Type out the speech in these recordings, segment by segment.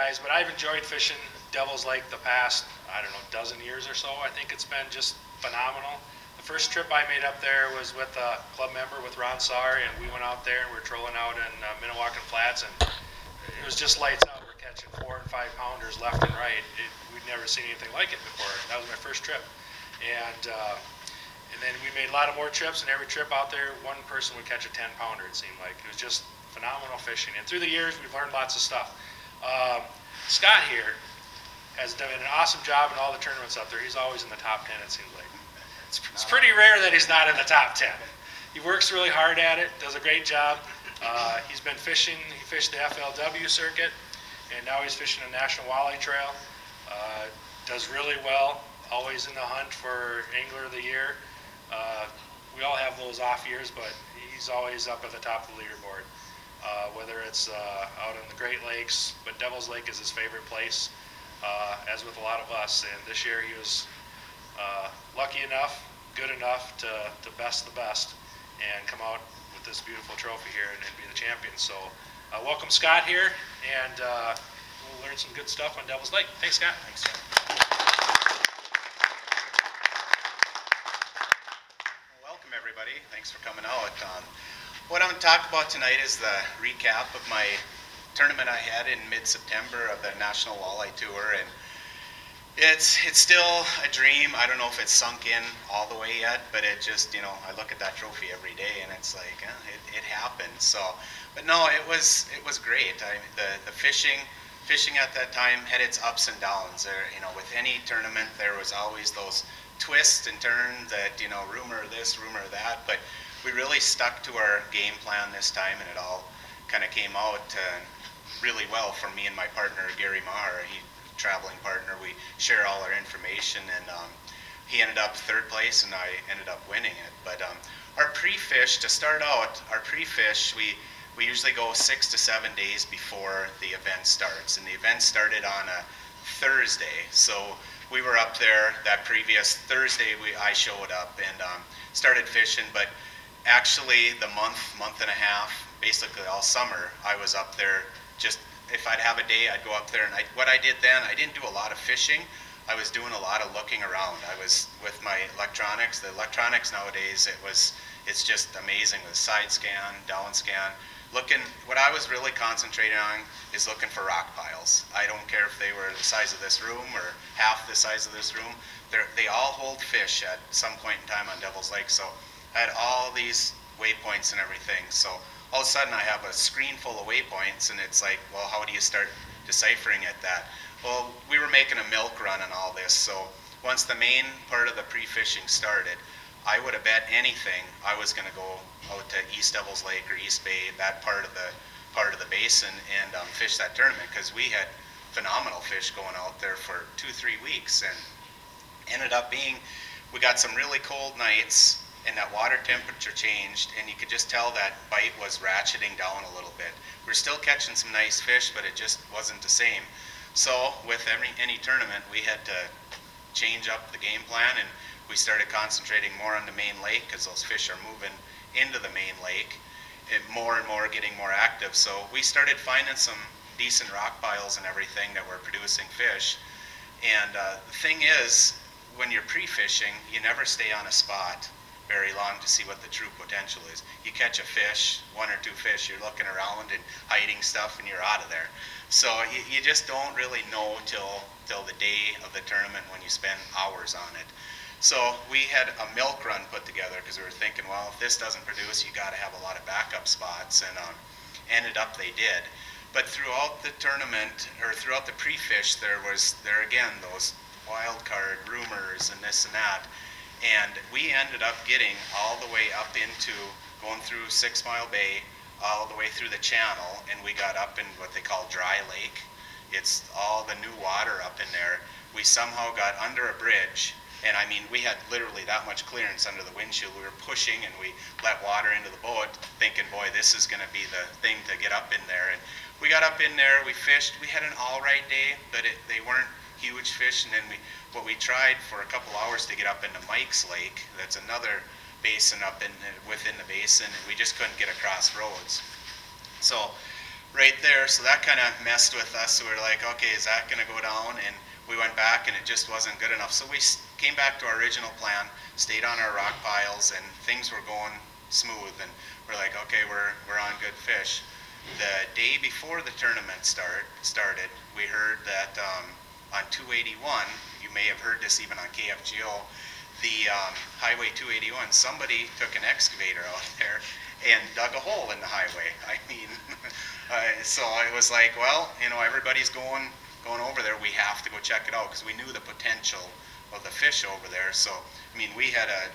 guys, but I've enjoyed fishing Devil's Lake the past, I don't know, dozen years or so. I think it's been just phenomenal. The first trip I made up there was with a club member, with Ron Saar, and we went out there and we were trolling out in Minnewacan Flats, and it was just lights out. We're catching 4 and 5 pounders left and right. We'd never seen anything like it before. That was my first trip. And then we made a lot of more trips, and every trip out there, one person would catch a 10 pounder, it seemed like. It was just phenomenal fishing. And through the years, we've learned lots of stuff. Scott here has done an awesome job in all the tournaments up there. He's always in the top 10, it seems like. It's pretty rare that he's not in the top 10. He works really hard at it, does a great job. He's been fishing, he fished the FLW circuit, and now he's fishing a National Walleye Trail. Does really well, always in the hunt for Angler of the Year. We all have those off years, but he's always up at the top of the leaderboard. Whether it's out in the Great Lakes, but Devil's Lake is his favorite place, as with a lot of us. And this year he was lucky enough, good enough to best the best and come out with this beautiful trophy here and be the champion. So welcome Scott here, and we'll learn some good stuff on Devil's Lake. Thanks, Scott. Thanks, Scott. Welcome everybody. Thanks for coming out. What I'm going to talk about tonight is the recap of my tournament I had in mid-September of the National Walleye Tour, and it's still a dream. I don't know if it's sunk in all the way yet, but it just, you know, I look at that trophy every day and it's like, it happened. So, but no, it was great. The fishing at that time had its ups and downs. There, you know, with any tournament, there was always those twists and turns that, you know, rumor this, rumor that, but we really stuck to our game plan this time, and it all kind of came out really well for me and my partner, Gary Maher. Traveling partner. We share all our information, and he ended up third place and I ended up winning it. But our pre-fish, to start out, our pre-fish, we usually go 6 to 7 days before the event starts, and the event started on a Thursday. So we were up there that previous Thursday. I showed up and started fishing, but actually the month and a half, basically all summer, I was up there. Just if I'd have a day, I'd go up there, and what I did then, I didn't do a lot of fishing. I was doing a lot of looking around. I was with my electronics. The electronics nowadays, it's just amazing with side scan, down scan. What I was really concentrating on is looking for rock piles. I don't care if they were the size of this room or half the size of this room. They all hold fish at some point in time on Devil's Lake. So I had all these waypoints and everything. So all of a sudden I have a screen full of waypoints, and it's like, well, how do you start deciphering at that? Well, we were making a milk run on all this, so once the main part of the pre-fishing started, I would have bet anything I was going to go out to East Devil's Lake or East Bay, that part of the basin, and fish that tournament, because we had phenomenal fish going out there for 2-3 weeks, and ended up being, we got some really cold nights, and that water temperature changed, and you could just tell that bite was ratcheting down a little bit. We're still catching some nice fish, but it just wasn't the same. So with any tournament, we had to change up the game plan, and we started concentrating more on the main lake, because those fish are moving into the main lake, and more getting more active. So we started finding some decent rock piles and everything that were producing fish. And the thing is, when you're pre-fishing, you never stay on a spot very long to see what the true potential is. You catch a fish, 1 or 2 fish, you're looking around and hiding stuff, and you're out of there. So you just don't really know till the day of the tournament when you spend hours on it. So we had a milk run put together, because we were thinking, well, if this doesn't produce, you got to have a lot of backup spots, and ended up they did. But throughout the tournament, or throughout the pre-fish, there again those wild card rumors and this and that. And we ended up getting all the way up into, going through 6 Mile Bay, all the way through the channel, and we got up in what they call dry lake. It's all the new water up in there. We somehow got under a bridge, and I mean, we had literally that much clearance under the windshield. We were pushing, and we let water into the boat, thinking, boy, this is going to be the thing to get up in there. And we got up in there, we fished. We had an all right day, but they weren't huge fish. And then what we tried for a couple hours to get up into Mike's Lake, that's another basin up within the basin, and we just couldn't get across roads. So right there. So that kind of messed with us. So we were like, okay, is that going to go down? And we went back and it just wasn't good enough. So we came back to our original plan, stayed on our rock piles, and things were going smooth. And we're like, okay, we're on good fish. The day before the tournament started, we heard that on 281, you may have heard this even on KFGO, the Highway 281, somebody took an excavator out there and dug a hole in the highway. I mean, so I was like, well, you know, everybody's going over there. We have to go check it out because we knew the potential of the fish over there. So, I mean, we had a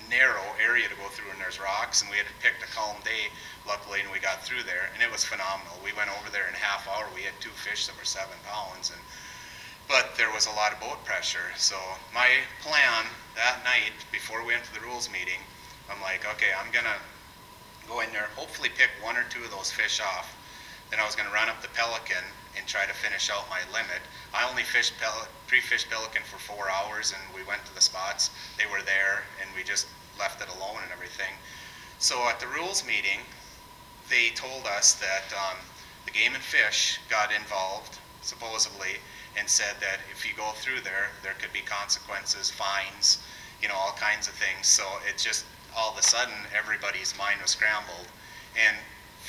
narrow area to go through and there's rocks, and we had picked a calm day, luckily, and we got through there, and it was phenomenal. We went over there in a half hour. We had 2 fish that were 7 pounds, but there was a lot of boat pressure. So my plan that night before we went to the rules meeting, I'm like, okay, I'm gonna go in there, hopefully pick 1 or 2 of those fish off. Then I was gonna run up the Pelican and try to finish out my limit. I only pre-fished Pelican for 4 hours, and we went to the spots. They were there, and we just left it alone and everything. So at the rules meeting, they told us that the Game and Fish got involved, supposedly, and said that if you go through there, there could be consequences, fines, you know, all kinds of things. So it just, all of a sudden, everybody's mind was scrambled. And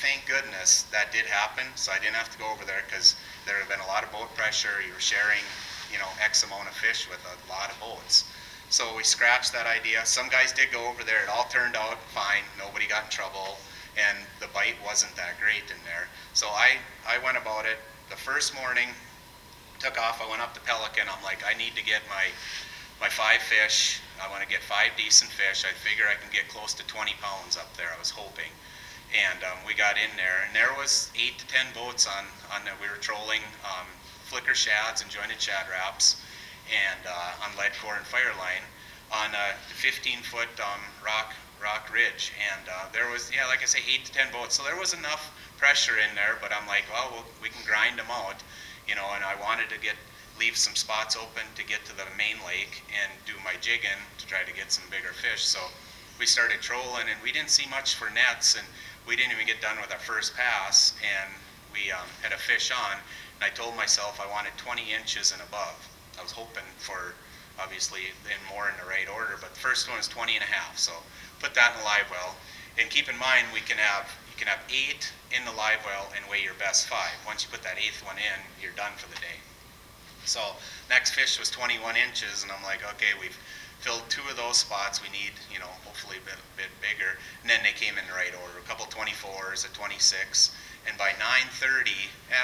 thank goodness that did happen, so I didn't have to go over there, because there had been a lot of boat pressure. You were sharing, you know, X amount of fish with a lot of boats. So we scratched that idea. Some guys did go over there. It all turned out fine. Nobody got in trouble, and the bite wasn't that great in there. So I went about it. The first morning, took off. I went up to Pelican. I'm like, I need to get my 5 fish. I want to get 5 decent fish. I figure I can get close to 20 pounds up there, I was hoping. And we got in there, and there was 8 to 10 boats on that. We were trolling flicker shads and jointed shad wraps, and on lead core and fireline on a 15-foot rock ridge. And there was, yeah, like I say, 8 to 10 boats. So there was enough pressure in there, but I'm like, well, we can grind them out, you know. And I wanted to leave some spots open to get to the main lake and do my jigging to try to get some bigger fish. So we started trolling, and we didn't see much for nets, and we didn't even get done with our first pass, and we had a fish on, and I told myself I wanted 20 inches and above. I was hoping for, obviously, more in the right order, but the first one is 20 and a half, so put that in the live well. And keep in mind, you can have 8 in the live well and weigh your best 5. Once you put that 8th one in, you're done for the day. So next fish was 21 inches, and I'm like, okay, we've filled 2 of those spots. We need, you know, hopefully a bit bigger. And then they came in the right order. A couple 24s, a 26, and by 9:30,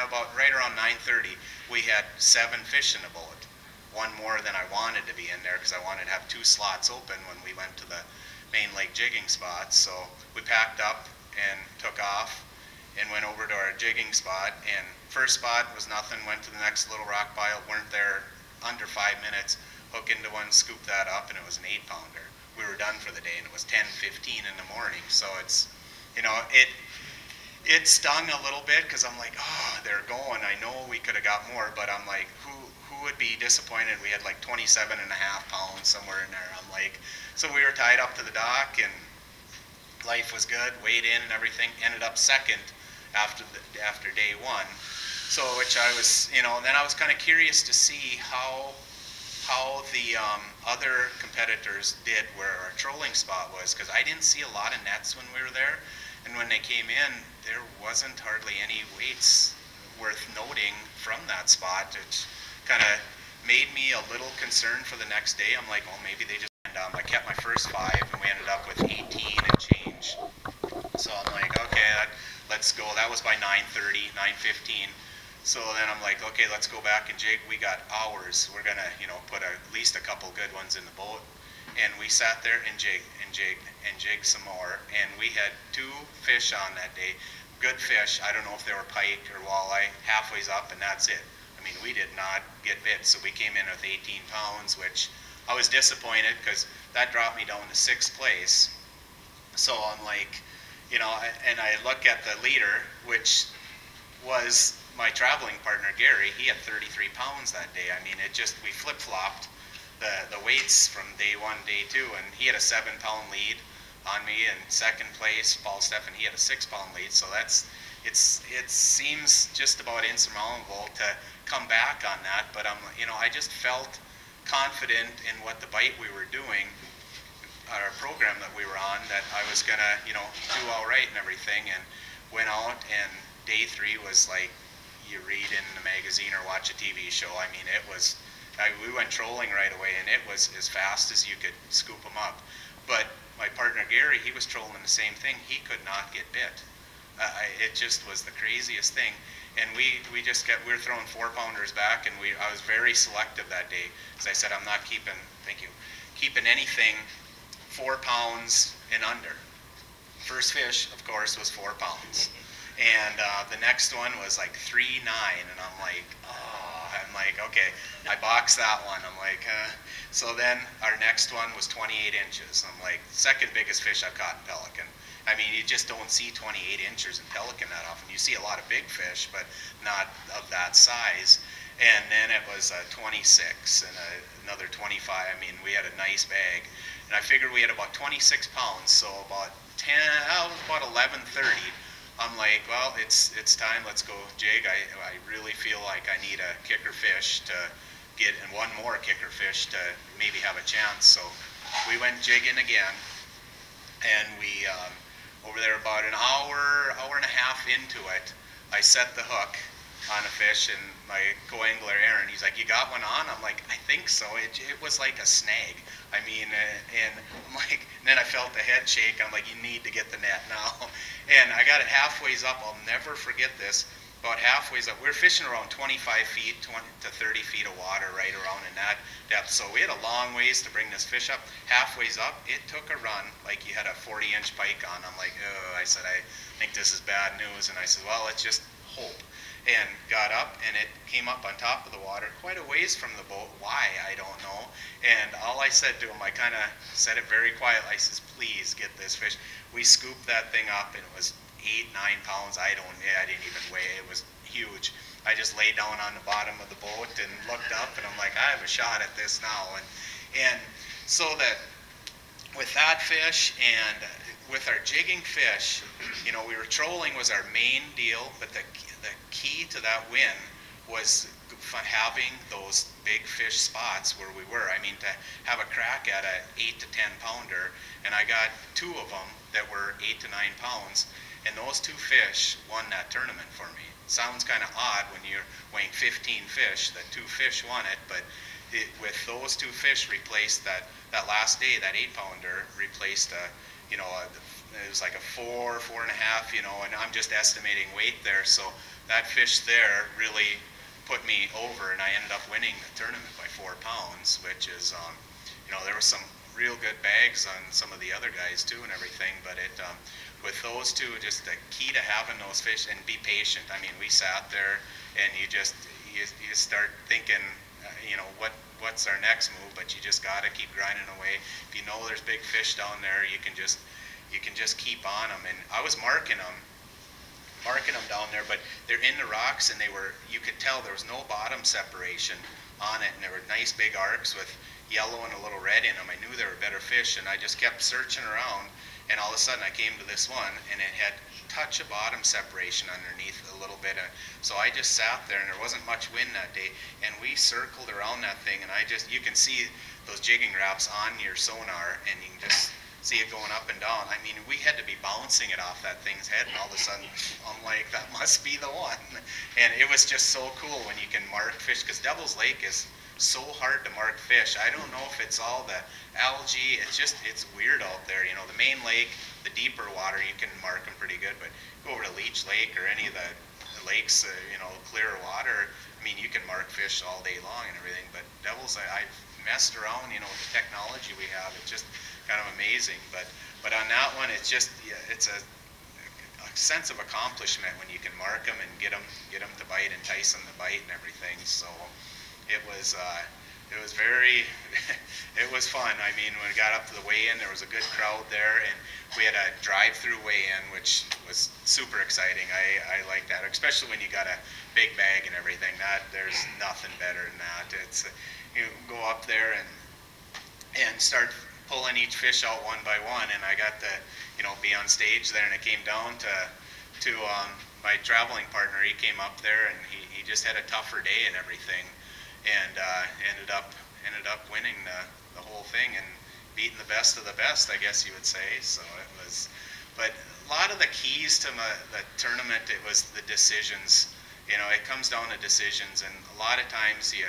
about right around 9:30, we had 7 fish in the boat. 1 more than I wanted to be in there, because I wanted to have 2 slots open when we went to the main lake jigging spots. So we packed up and took off and went over to our jigging spot. And first spot was nothing. Went to the next little rock pile. Weren't there under 5 minutes. Hook into one, scoop that up, and it was an 8-pounder. We were done for the day, and it was 10:15 in the morning. So it's, you know, it stung a little bit, because I'm like, oh, they're going. I know we could have got more, but I'm like, who would be disappointed? We had like 27 and a half pounds somewhere in there. I'm like, so we were tied up to the dock, and life was good, weighed in and everything. Ended up second after day 1. So, which I was, you know, and then I was kind of curious to see how the other competitors did where our trolling spot was, because I didn't see a lot of nets when we were there, and when they came in, there wasn't hardly any weights worth noting from that spot. It kind of made me a little concerned for the next day. I'm like, oh, maybe they just, and I kept my first 5, and we ended up with 18 and change. So I'm like, okay, let's go. That was by 9:30, 9:15. So then I'm like, okay, let's go back and jig. We got hours. We're gonna, you know, put at least a couple good ones in the boat. And we sat there and jigged some more. And we had 2 fish on that day. Good fish. I don't know if they were pike or walleye. Halfway's up, and that's it. I mean, we did not get bit. So we came in with 18 pounds, which I was disappointed, because that dropped me down to 6th place. So I'm like, you know, and I look at the leader, which was my traveling partner, Gary. He had 33 pounds that day. I mean, we flip-flopped the weights from day 1, day 2, and he had a 7-pound lead on me. In second place, Paul Steffen, he had a 6-pound lead. So that's, it seems just about insurmountable to come back on that, but I just felt confident in what the bite we were doing, our program that we were on, that I was gonna, do all right and everything, and went out, and day 3 was like you read in the magazine or watch a TV show. I mean, we went trolling right away, and it was as fast as you could scoop them up. But my partner Gary, he was trolling the same thing. He could not get bit. It just was the craziest thing. And we were throwing 4-pounders back, and I was very selective that day. As I said, I'm not keeping anything 4 pounds and under. First fish, of course, was 4 pounds. And the next one was like 3.9, and I'm like, okay, I boxed that one. I'm like, so then our next one was 28 inches. I'm like, second biggest fish I've caught in pelican. I mean, you just don't see 28 inches in pelican that often. You see a lot of big fish, but not of that size. And then it was 26 and another 25. I mean, we had a nice bag. And I figured we had about 26 pounds, so about 11:30. I'm like, well, it's time, let's go jig. I really feel like I need a kicker fish to get, and one more kicker fish to maybe have a chance. So we went jigging again, and we, over there about an hour and a half into it, I set the hook on a fish, and my co-angler Aaron, he's like, you got one on? I'm like, I think so. It was like a snag. I mean, and I'm like, and then I felt the head shake. I'm like, you need to get the net now. And I got it halfways up. I'll never forget this. About halfways up, we were fishing around 25 feet, 20 to 30 feet of water, right around in that depth. So we had a long ways to bring this fish up. Halfways up, it took a run like you had a 40-inch pike on. I'm like, oh, I said, I think this is bad news. And I said, well, let's just hope. And got up, and it came up on top of the water quite a ways from the boat. Why, I don't know. And all I said to him, I kind of said it very quietly. I says, please get this fish. We scooped that thing up, and it was 8-9 pounds. I didn't even weigh it. It was huge. I just laid down on the bottom of the boat and looked up, and I'm like, I have a shot at this now. And so that with that fish and with our jigging fish, we were trolling was our main deal, but the key to that win was having those big fish spots where we were. I mean, to have a crack at a 8 to 10 pounder, and I got 2 of them that were 8 to 9 pounds, and those 2 fish won that tournament for me. Sounds kind of odd when you're weighing 15 fish that 2 fish won it, but with those 2 fish replaced that last day, that 8-pounder replaced it was like a 4.5, and I'm just estimating weight there. So that fish there really put me over, and I ended up winning the tournament by 4 pounds, which is, there was some real good bags on some of the other guys too and everything, but with those 2, just the key to having those fish, and be patient. I mean, we sat there, and you start thinking, what's our next move, but you just got to keep grinding away. If you know there's big fish down there, you can just keep on them. And I was marking them down there, but they're in the rocks, and you could tell there was no bottom separation on it, and there were nice big arcs with yellow and a little red in them. I knew they were better fish, and I just kept searching around, and all of a sudden I came to this one, and it had touch of bottom separation underneath a little bit. So I just sat there, and there wasn't much wind that day, and we circled around that thing, and you can see those jigging wraps on your sonar, and you can just see it going up and down. I mean, we had to be bouncing it off that thing's head, and all of a sudden I'm like, that must be the one. And it was just so cool when you can mark fish, because Devil's Lake is so hard to mark fish. I don't know if it's all the algae, it's weird out there. The main lake, the deeper water, you can mark them pretty good, but go over to Leech Lake or any of the lakes, clearer water, I mean, you can mark fish all day long and everything. But Devil's, I've messed around, with the technology we have. It's just kind of amazing. But on that one, it's a sense of accomplishment when you can mark them and get them to bite, entice them to bite and everything. So it was very it was fun. I mean, when we got up to the weigh-in, there was a good crowd there, and we had a drive-through weigh-in, which was super exciting. I like that, especially when you got a big bag and everything. There's nothing better than that. It's you go up there and start pulling each fish out one by one, and I got to be on stage there, and it came down to to my traveling partner. He came up there and he just had a tougher day and everything, and ended up winning the whole thing and beating the best of the best, I guess you would say. So it was, but a lot of the keys to the tournament, it was the decisions. You know, it comes down to decisions, and a lot of times you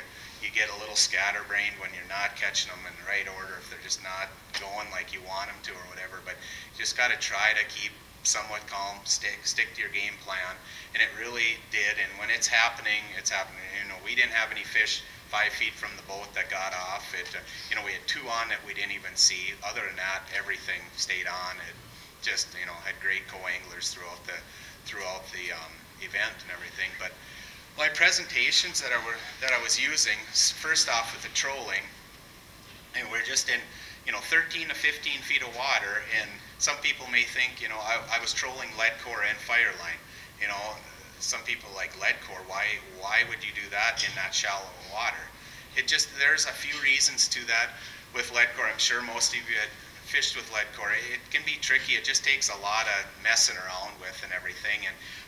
get a little scatterbrained when you're not catching them in the right order, if they're just not going like you want them to or whatever. But you just got to try to keep somewhat calm, stick to your game plan, and it really did. And when it's happening, it's happening. You know, we didn't have any fish 5 feet from the boat that got off. It, you know, we had 2 on that we didn't even see. Other than that, everything stayed on. It just, you know, had great co-anglers throughout the event and everything. But my presentations that I was using, first off with the trolling, and we're just in, you know, 13 to 15 feet of water, and some people may think, you know, I was trolling lead core and Fireline. You know, some people like lead core. Why would you do that in that shallow water? It just, there's a few reasons to that with lead core. I'm sure most of you had fished with lead core. It can be tricky. It just takes a lot of messing around with and everything,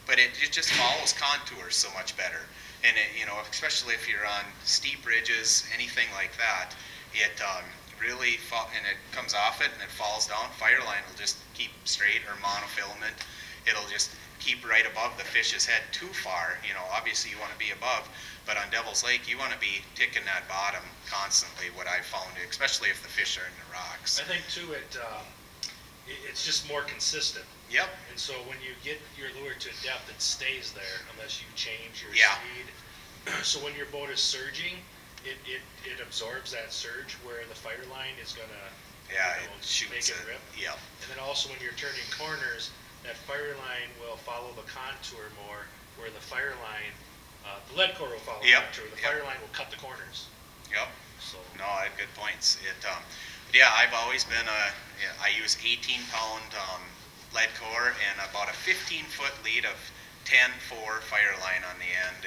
but it just follows contours so much better. And it, you know, especially if you're on steep ridges, anything like that, it really and it comes off it and it falls down. Fireline will just keep straight, or monofilament, it'll just keep right above the fish's head. Too far, you know, obviously you want to be above, but on Devil's Lake you want to be ticking that bottom constantly, what I found, especially if the fish are in the rocks. I think too, it's just more consistent. Yep. And so when you get your lure to a depth, it stays there unless you change your Yeah. speed. So when your boat is surging, it absorbs that surge, where the Fireline is gonna, Yeah, you know, it shoots make it rip. Yep. And then also when you're turning corners, that Fireline will follow the contour more, where the Fireline, the lead core will follow the contour. The Fireline will cut the corners. Yep. So No, I had good points. Yeah, I've always been I use 18-pound lead core and about a 15-foot lead of 10-4 Fireline on the end.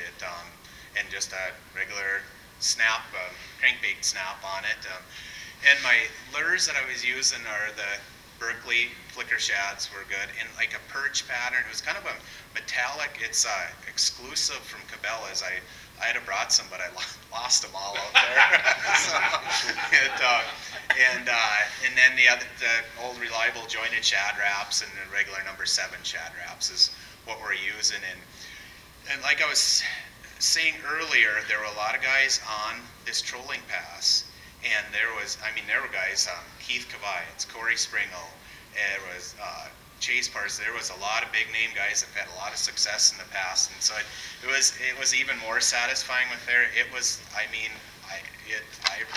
And just a regular snap, crankbait snap on it. And my lures that I was using are the Berkeley flicker shads were good, and like a perch pattern. It was kind of a metallic. It's exclusive from Cabela's. I had brought some, but I lost them all out there. So, and then the old reliable jointed shad wraps and the regular number 7 shad wraps is what we're using. And like I was saying earlier, there were a lot of guys on this trolling pass. And there were guys, Keith Kavai, Corey Springle, there was Chase Pars. There was a lot of big name guys that had a lot of success in the past, and so it was even more satisfying with there. It was, I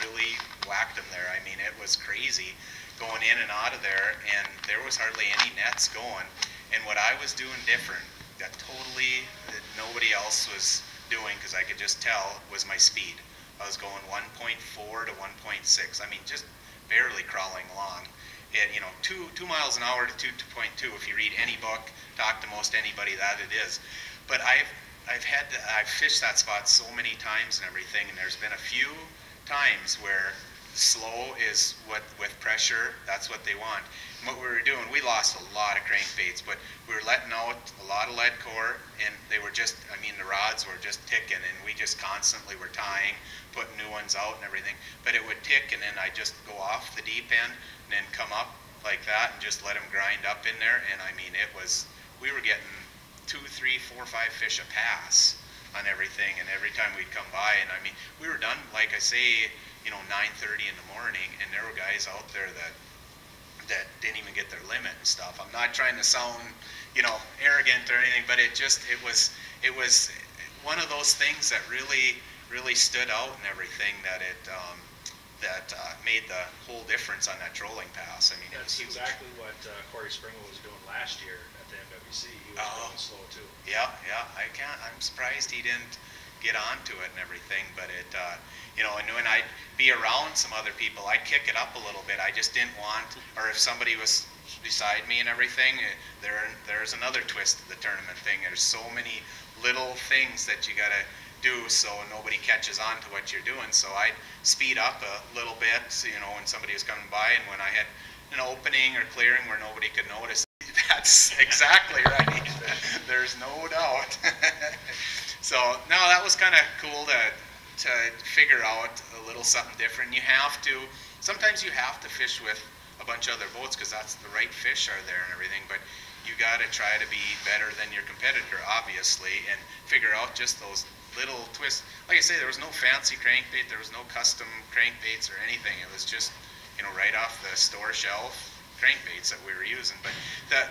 really whacked them there. I mean, it was crazy going in and out of there, and there was hardly any nets going. And what I was doing different, that nobody else was doing, because I could just tell, was my speed. I was going 1.4 to 1.6. I mean, just barely crawling along. You know, 2 miles an hour to 2.2. If you read any book, talk to most anybody, that it is. But I've fished that spot so many times and everything, and there's been a few times where slow is with pressure, that's what they want. And what we were doing, we lost a lot of crankbaits, but we were letting out a lot of lead core, and they were just, the rods were just ticking, and we just constantly were tying, putting new ones out and everything. But it would tick, and then I'd just go off the deep end and then come up like that and just let them grind up in there. And we were getting 2, 3, 4, 5 fish a pass on everything, and every time we'd come by, and we were done, like I say, 9:30 in the morning, and there were guys out there that didn't even get their limit and stuff. I'm not trying to sound, arrogant or anything, but it was one of those things that really stood out and everything, that made the whole difference on that trolling pass. It was that's huge. exactly what Corey Springle was doing last year at the MWC. He was going slow too. Yeah, I'm surprised he didn't get onto it and everything, but and when I'd be around some other people, I'd kick it up a little bit. I just didn't want, or if somebody was beside me and everything, there's another twist to the tournament thing. There's so many little things that you gotta do so nobody catches on to what you're doing. So I'd speed up a little bit, when somebody was coming by, and when I had an opening or clearing where nobody could notice, That's exactly right. There's no doubt. So no, that was kind of cool to figure out a little something different. You have to, sometimes you have to fish with a bunch of other boats because that's the right fish are there and everything, but you got to try to be better than your competitor, obviously, and figure out just those little twists. Like I say, there was no fancy crankbait, there was no custom crankbaits or anything. It was just, right off the store shelf crankbaits that we were using. But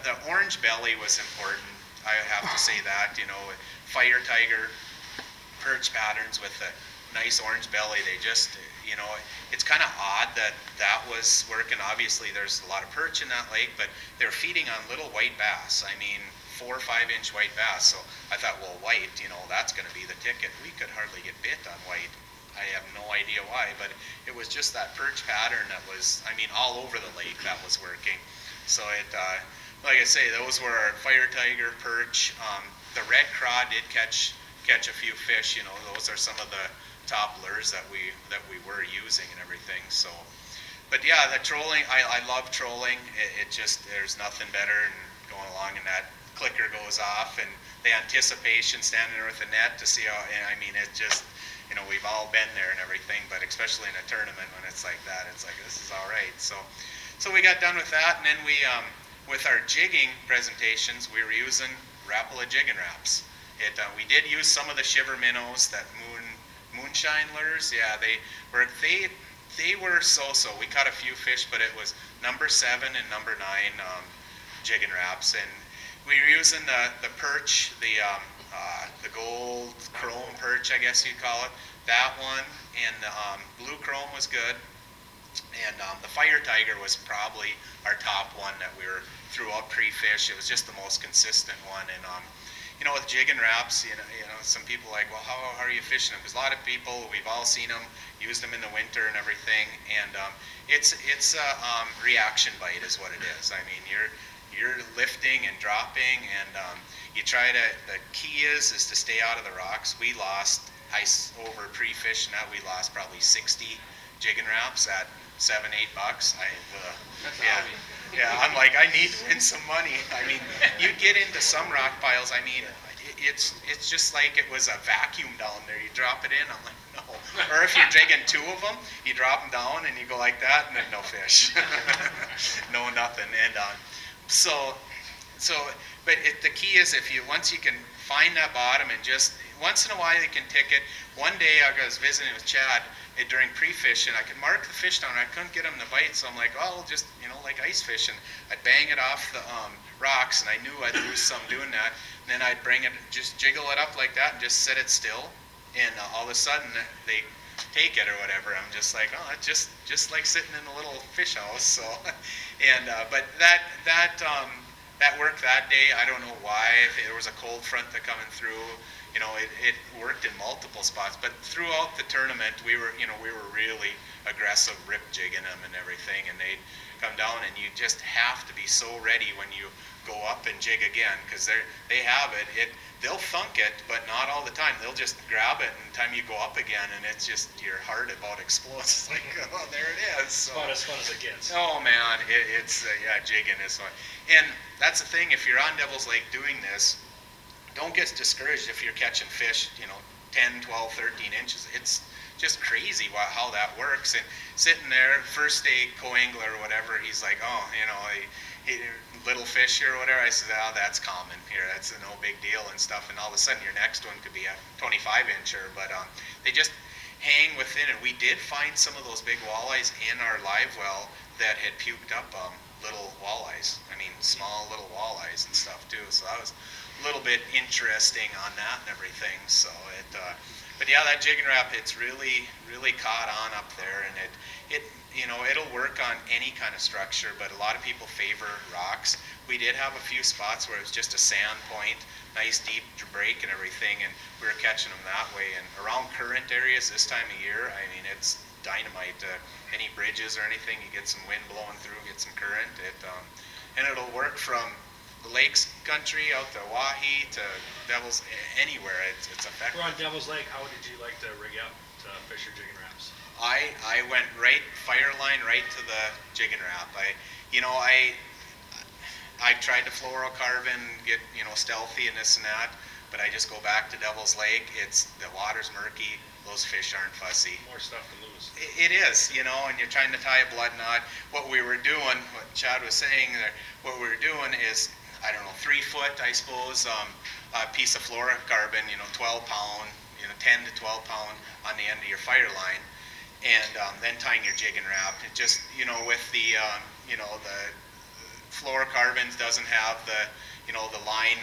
the orange belly was important. I have to say that, Fire Tiger perch patterns with the nice orange belly, they just, it's kind of odd that that was working. Obviously, there's a lot of perch in that lake, but they're feeding on little white bass. I mean, 4 or 5 inch white bass. So I thought, well, white, that's going to be the ticket. We could hardly get bit on white. I have no idea why, but it was just that perch pattern that was, all over the lake that was working. So it, like I say, those were our Fire Tiger, perch. The red craw did catch a few fish. Those are some of the top lures that we were using and everything. So, but yeah, the trolling, I love trolling. It just, there's nothing better than going along and that clicker goes off and the anticipation standing there with the net to see how, and it just, we've all been there and everything, but especially in a tournament when it's like that, it's like, this is all right. So we got done with that, and then we, with our jigging presentations, we were using Rapala jigging wraps. We did use some of the shiver minnows, that moonshine lures. Yeah, they were so-so. We caught a few fish, but it was number 7 and number 9 jigging wraps, and we were using the perch, the gold chrome perch, I guess you'd call it. That one, and the blue chrome was good, and the Fire Tiger was probably our top one that we were throughout pre-fish. It was just the most consistent one, and with jigging wraps, some people are like, well, how are you fishing them? Because a lot of people, we've all seen them, used them in the winter and everything, and it's a reaction bite is what it is. You're lifting and dropping, and you try to, the key is to stay out of the rocks. We lost, over pre-fishing that, we lost probably 60 jigging wraps at $7-8. Yeah, I'm like, I need to win some money. You get into some rock piles, it's just like it was a vacuum down there. You drop it in, I'm like, no. Or if you're jigging 2 of them, you drop them down and you go like that, and then no fish. No, nothing. And but the key is once you can find that bottom and just, once in a while you can tick it. One day I was visiting with Chad during pre-fishing. I could mark the fish down. I couldn't get him to bite, so I'm like, oh, just, like ice fishing. I'd bang it off the rocks, and I knew I'd lose some doing that. And then I'd bring it, just jiggle it up like that and just set it still. And all of a sudden they take it or whatever. I'm just like, oh, it's just like sitting in a little fish house. So, and but that worked that day. I don't know why. There was a cold front that coming through. It worked in multiple spots. But throughout the tournament, we were really aggressive, rip jigging them and everything. And they'd come down, and you just have to be so ready when you go up and jig again, because they have it. They'll thunk it, but not all the time. They'll just grab it, and time you go up again, and it's just your heart about explodes. It's like, oh, there it is. So, about as fun as it gets. Oh man, it's jigging is fun. And that's the thing. If you're on Devil's Lake doing this, don't get discouraged if you're catching fish, 10, 12, 13 inches. It's just crazy how that works. And sitting there, first day co-angler or whatever, he's like, oh, little fish here or whatever. I said, oh, that's common here. That's no big deal and stuff. And all of a sudden, your next one could be a 25-incher. But they just hang within it. We did find some of those big walleyes in our live well that had puked up little walleyes. Small little walleyes and stuff too. So that was a little bit interesting on that and everything. So but yeah, that jigging wrap, it's really caught on up there, and it'll work on any kind of structure, but a lot of people favor rocks. We did have a few spots where it was just a sand point, nice deep break and everything, and we were catching them that way. And around current areas this time of year, it's dynamite. Any bridges or anything, you get some wind blowing through, get some current, and it'll work from the lakes country out to Wahi to Devil's, anywhere. It's effective. We're on Devil's Lake. How did you like to rig up to fish your jigging wraps? I went right fire line right to the jigging wrap. I've tried to fluorocarbon, get, you know, stealthy and this and that, but I just go back to Devil's Lake. The water's murky. Those fish aren't fussy. More stuff to lose. It is, you know, and you're trying to tie a blood knot. What we were doing, what Chad was saying, what we were doing is, I don't know, 3 foot, I suppose, a piece of fluorocarbon, you know, 12 pound, you know, 10 to 12 pound on the end of your fire line, and then tying your jig and wrap. It just, you know, with the, you know, the fluorocarbons doesn't have the, you know, the line,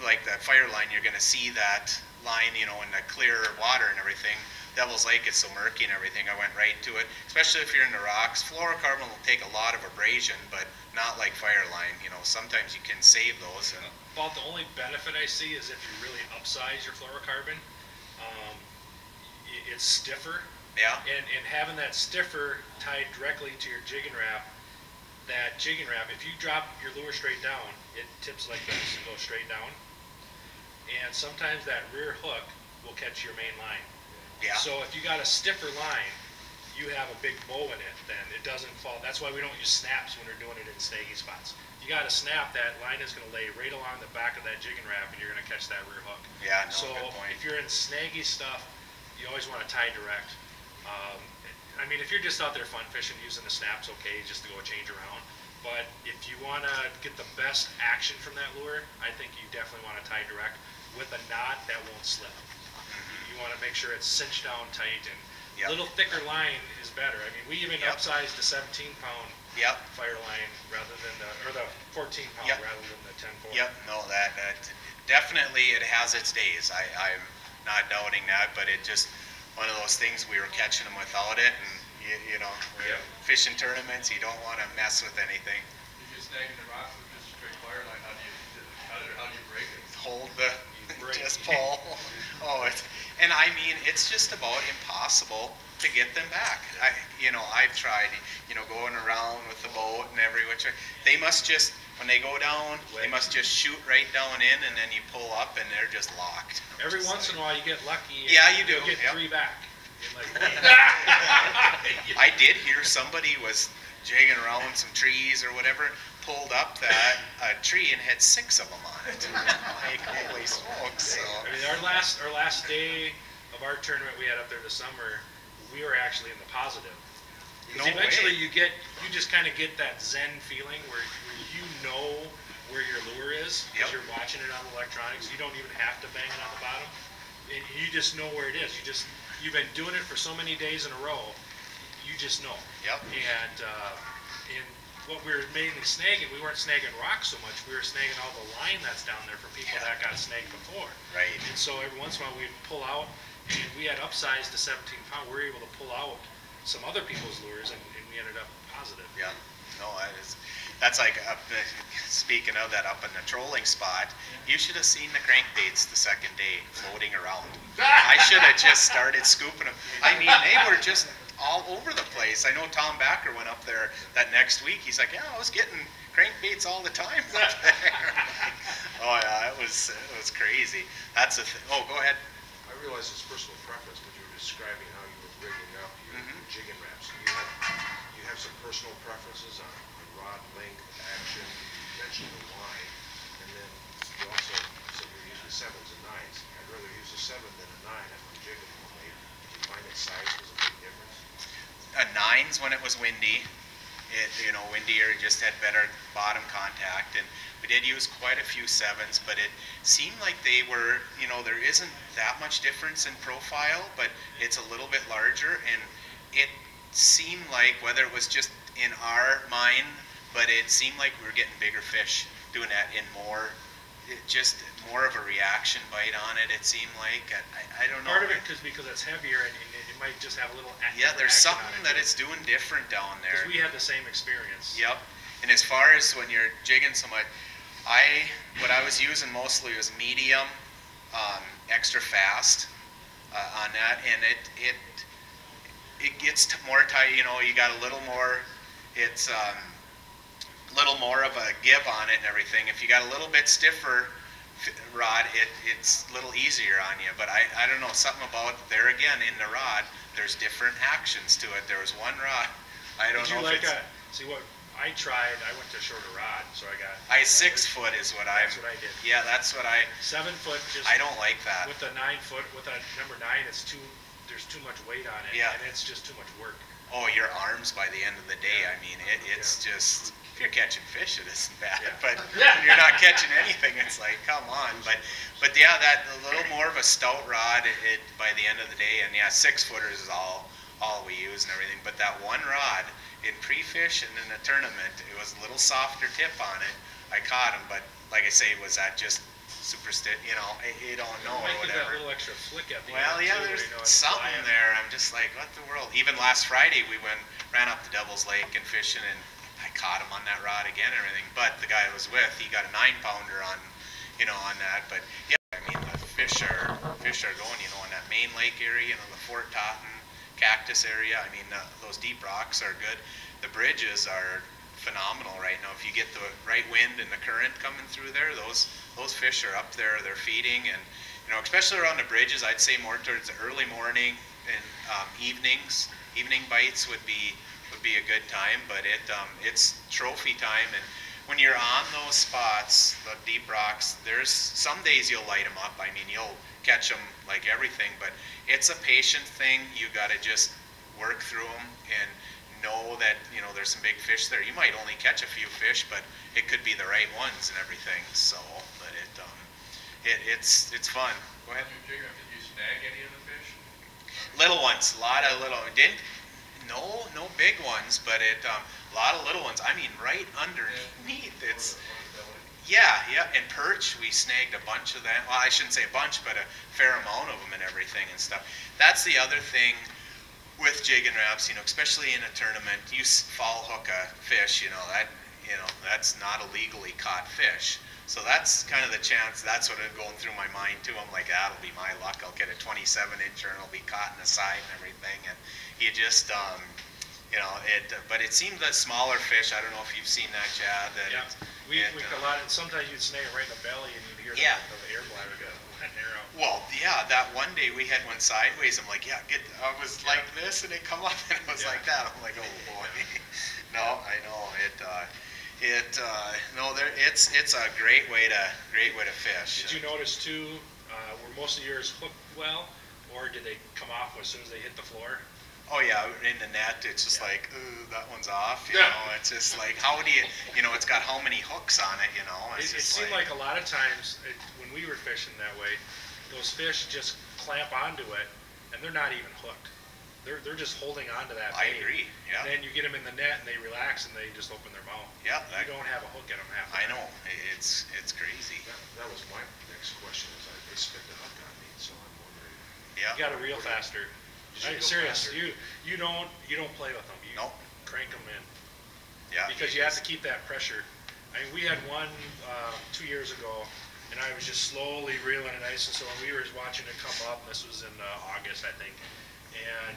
like the fire line, you're going to see that line, you know, in the clear water and everything. Devil's Lake is so murky and everything, I went right to it, especially if you're in the rocks. Fluorocarbon will take a lot of abrasion, but not like fire line. You know, sometimes you can save those. And about the only benefit I see is if you really upsize your fluorocarbon, it's stiffer. yeah, And having that stiffer tied directly to your jig and wrap, that jig and wrap, if you drop your lure straight down, it tips like this and goes straight down. And sometimes that rear hook will catch your main line. yeah, So if you got a stiffer line, you have a big bow in it, then it doesn't fall. That's why we don't use snaps when we're doing it in snaggy spots. You got to snap, that line is going to lay right along the back of that jig and wrap, and you're going to catch that rear hook. yeah, no, So good point. if you're in snaggy stuff, you always want to tie direct. I mean, if you're just out there fun fishing, using the snaps, okay, just to go change around. But if you want to get the best action from that lure, I think you definitely want to tie direct with a knot that won't slip. You want to make sure it's cinched down tight, and Yep. a little thicker line is better. I mean, we even Yep. upsized the 17-pound Yep, fire line rather than the 14-pound Yep. rather than the 10-4. yep, no, that definitely it has its days. I'm not doubting that, but it just, one of those things, we were catching them without it, and you know, Yep. fishing tournaments, you don't want to mess with anything. If you're snagging the rocks with just a straight fire line, how do you break it? Hold the, break. just pull. Oh, and I mean, it's just about impossible to get them back. You know, I've tried, you know, going around with the boat and every which way. They must just, when they go down, they must just shoot right down in, and then you pull up and they're just locked. Every once in a while, you get lucky. Yeah, you do, You'll get yep. 3 back. In like I did hear somebody was jigging around some trees or whatever, pulled up that tree and had 6 of them on it. Like, holy smokes! So. I mean, our last day of our tournament we had up there this summer, we were actually in the positive. No Because eventually way. you just kind of get that zen feeling where you know where your lure is because Yep. you're watching it on the electronics. You don't even have to bang it on the bottom, and you just know where it is. You've been doing it for so many days in a row. You just know. Yep. And what we were mainly snagging, we weren't snagging rocks so much. We were snagging all the line that's down there from people Yeah. that got snagged before. Right. And so every once in a while we'd pull out, and we had upsized to 17 pound. We were able to pull out some other people's lures, and we ended up positive. Yeah, no, that's like, speaking of that, up in the trolling spot, you should have seen the crankbaits the second day floating around. I should have just started scooping them. I mean, they were just all over the place. I know Tom Backer went up there that next week. He's like, yeah, I was getting crankbaits all the time up there. Oh yeah, it was crazy. That's a thing. Oh, go ahead. I realize it's personal preference, but you were describing how you were rigging up your Mhm. jig and wraps. You have some personal preferences on rod length, action. You mentioned the line, and then you also said you're using 7s and 9s. I'd rather use a 7 than a 9 if I'm jigging all day. Did you find that size was a big difference? 9s when it was windy. You know, windier, just had better bottom contact, and we did use quite a few 7s, but it seemed like they were, you know, there isn't that much difference in profile, but it's a little bit larger, and it seemed like, whether it was just in our mind, but it seemed like we were getting bigger fish doing that in more, just more of a reaction bite on it, it seemed like. I don't know. Part of it because it's heavier, and it might just have a little Yeah, there's action something on it, that it's doing different down there. because we had the same experience. Yep. And as far as when you're jigging so much, what I was using mostly was medium, extra fast on that, and it gets more tight. You know, you got a little more. It's little more of a give on it and everything. If you got a little bit stiffer rod, it's a little easier on you. But I don't know, something about there again in the rod. There's different actions to it. There was one rod. I don't Did you know if like it's. see what I tried. I went to a shorter rod, so I got. 6 foot is what I'm. That's what I did. Yeah, that's what I. 7 foot. Just I don't like that. with a 9 foot with a number 9. It's too. There's too much weight on it, Yeah. and it's just too much work. Oh, your arms by the end of the day. I mean, it's just. If you're catching fish, it isn't bad. Yeah. But when you're not catching anything, it's like, come on. But yeah, that a little more of a stout rod. It by the end of the day, and yeah, 6 footers is all we use and everything. But that one rod in pre-fish and in a tournament, it was a little softer tip on it. I caught him, but like I say, was that just superstition? You know, you don't know or Might give that whatever. little extra flick at the Well, end yeah, too, there's you know, and something flying. there. I'm just like, what the world? Even last Friday, we ran up to Devil's Lake and fishing, and I caught him on that rod again and everything. But the guy I was with, he got a 9-pounder on, on that. But yeah, I mean, the fish are going, on that main lake area, the Fort Totten, Cactus area. I mean, those deep rocks are good. The bridges are phenomenal right now. If you get the right wind and the current coming through there, those fish are up there. They're feeding, and especially around the bridges, I'd say more towards the early morning and evenings. Evening bites would be a good time, but it's trophy time. And when you're on those spots, the deep rocks, there's some days you'll light them up. I mean, you'll catch them like everything, but it's a patient thing. You got to just work through them and know that there's some big fish there. You might only catch a few fish, but it could be the right ones and everything. So, but it's fun. Go ahead. Did you snag any of the fish? Little ones, a lot of little. No big ones, but a lot of little ones. I mean, right underneath. It's. Yeah, and perch, we snagged a bunch of that. Well, I shouldn't say a bunch, but a fair amount of them and everything and stuff. That's the other thing with jigging wraps, especially in a tournament. You fall hook a fish, that's not a legally caught fish. So that's kind of the chance. That's what is going through my mind too. I'm like, that'll be my luck. I'll get a 27-incher and it'll be caught in the side and everything. And you just, but it seems that smaller fish. I don't know if you've seen that, Chad. That Yeah, we a lot, and sometimes you'd snag it right in the belly, and you'd hear the air bladder go wet and arrow. Well, yeah, that one day we had one sideways. I'm like, I was like this, and it come up, and it was like that. I'm like, oh boy. No, I know it. It's a great way to fish. Did you notice too? Were most of yours hooked well, or did they come off as soon as they hit the floor? Oh yeah, in the net, it's just like, ooh, that one's off. You Yeah. know, it's just like, how do you, it's got how many hooks on it. It seemed like a lot of times when we were fishing that way, those fish just clamp onto it, and they're not even hooked. They're just holding onto that I bait. agree. Yeah. And then you get them in the net, and they relax, and they just open their mouth. Yeah. You don't have a hook in them half the I time. know. It's crazy. That was my next question, is they spit the hook on me, so I'm wondering. Yeah. You got to reel faster. Did you go Serious. faster? You don't play with them. You Nope. crank them in. Yeah. Because you have to keep that pressure. I mean, we had one 2 years ago, and I was just slowly reeling it nice and so when we were watching it come up, and this was in August, I think, and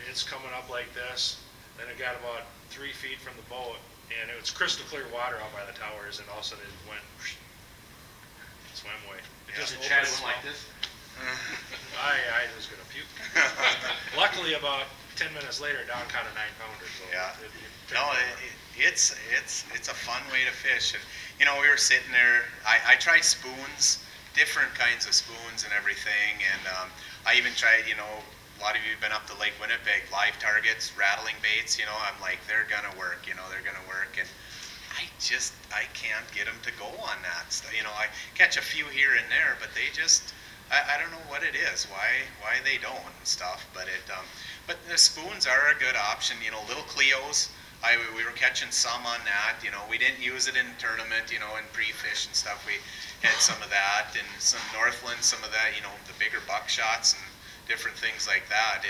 it's coming up like this, then it got about 3 feet from the boat, and it was crystal clear water out by the towers, and all of a sudden it went, swam away. It Yeah. just Did opened Chad its went like mouth. this? I was gonna puke. Luckily, about 10 minutes later, down caught a 9-pounder. So Yeah. it No, it's a fun way to fish. And we were sitting there. I tried spoons, different kinds of spoons and everything. And I even tried, a lot of you have been up to Lake Winnipeg, live targets, rattling baits. I'm like, they're gonna work. They're gonna work. And I can't get them to go on that stuff. I catch a few here and there, but they just, I don't know what it is, why they don't and stuff. But but the spoons are a good option. Little Cleos. We were catching some on that. We didn't use it in tournament. In pre-fish and stuff. We had some of that, and some Northland, some of that. The bigger buckshots and different things like that.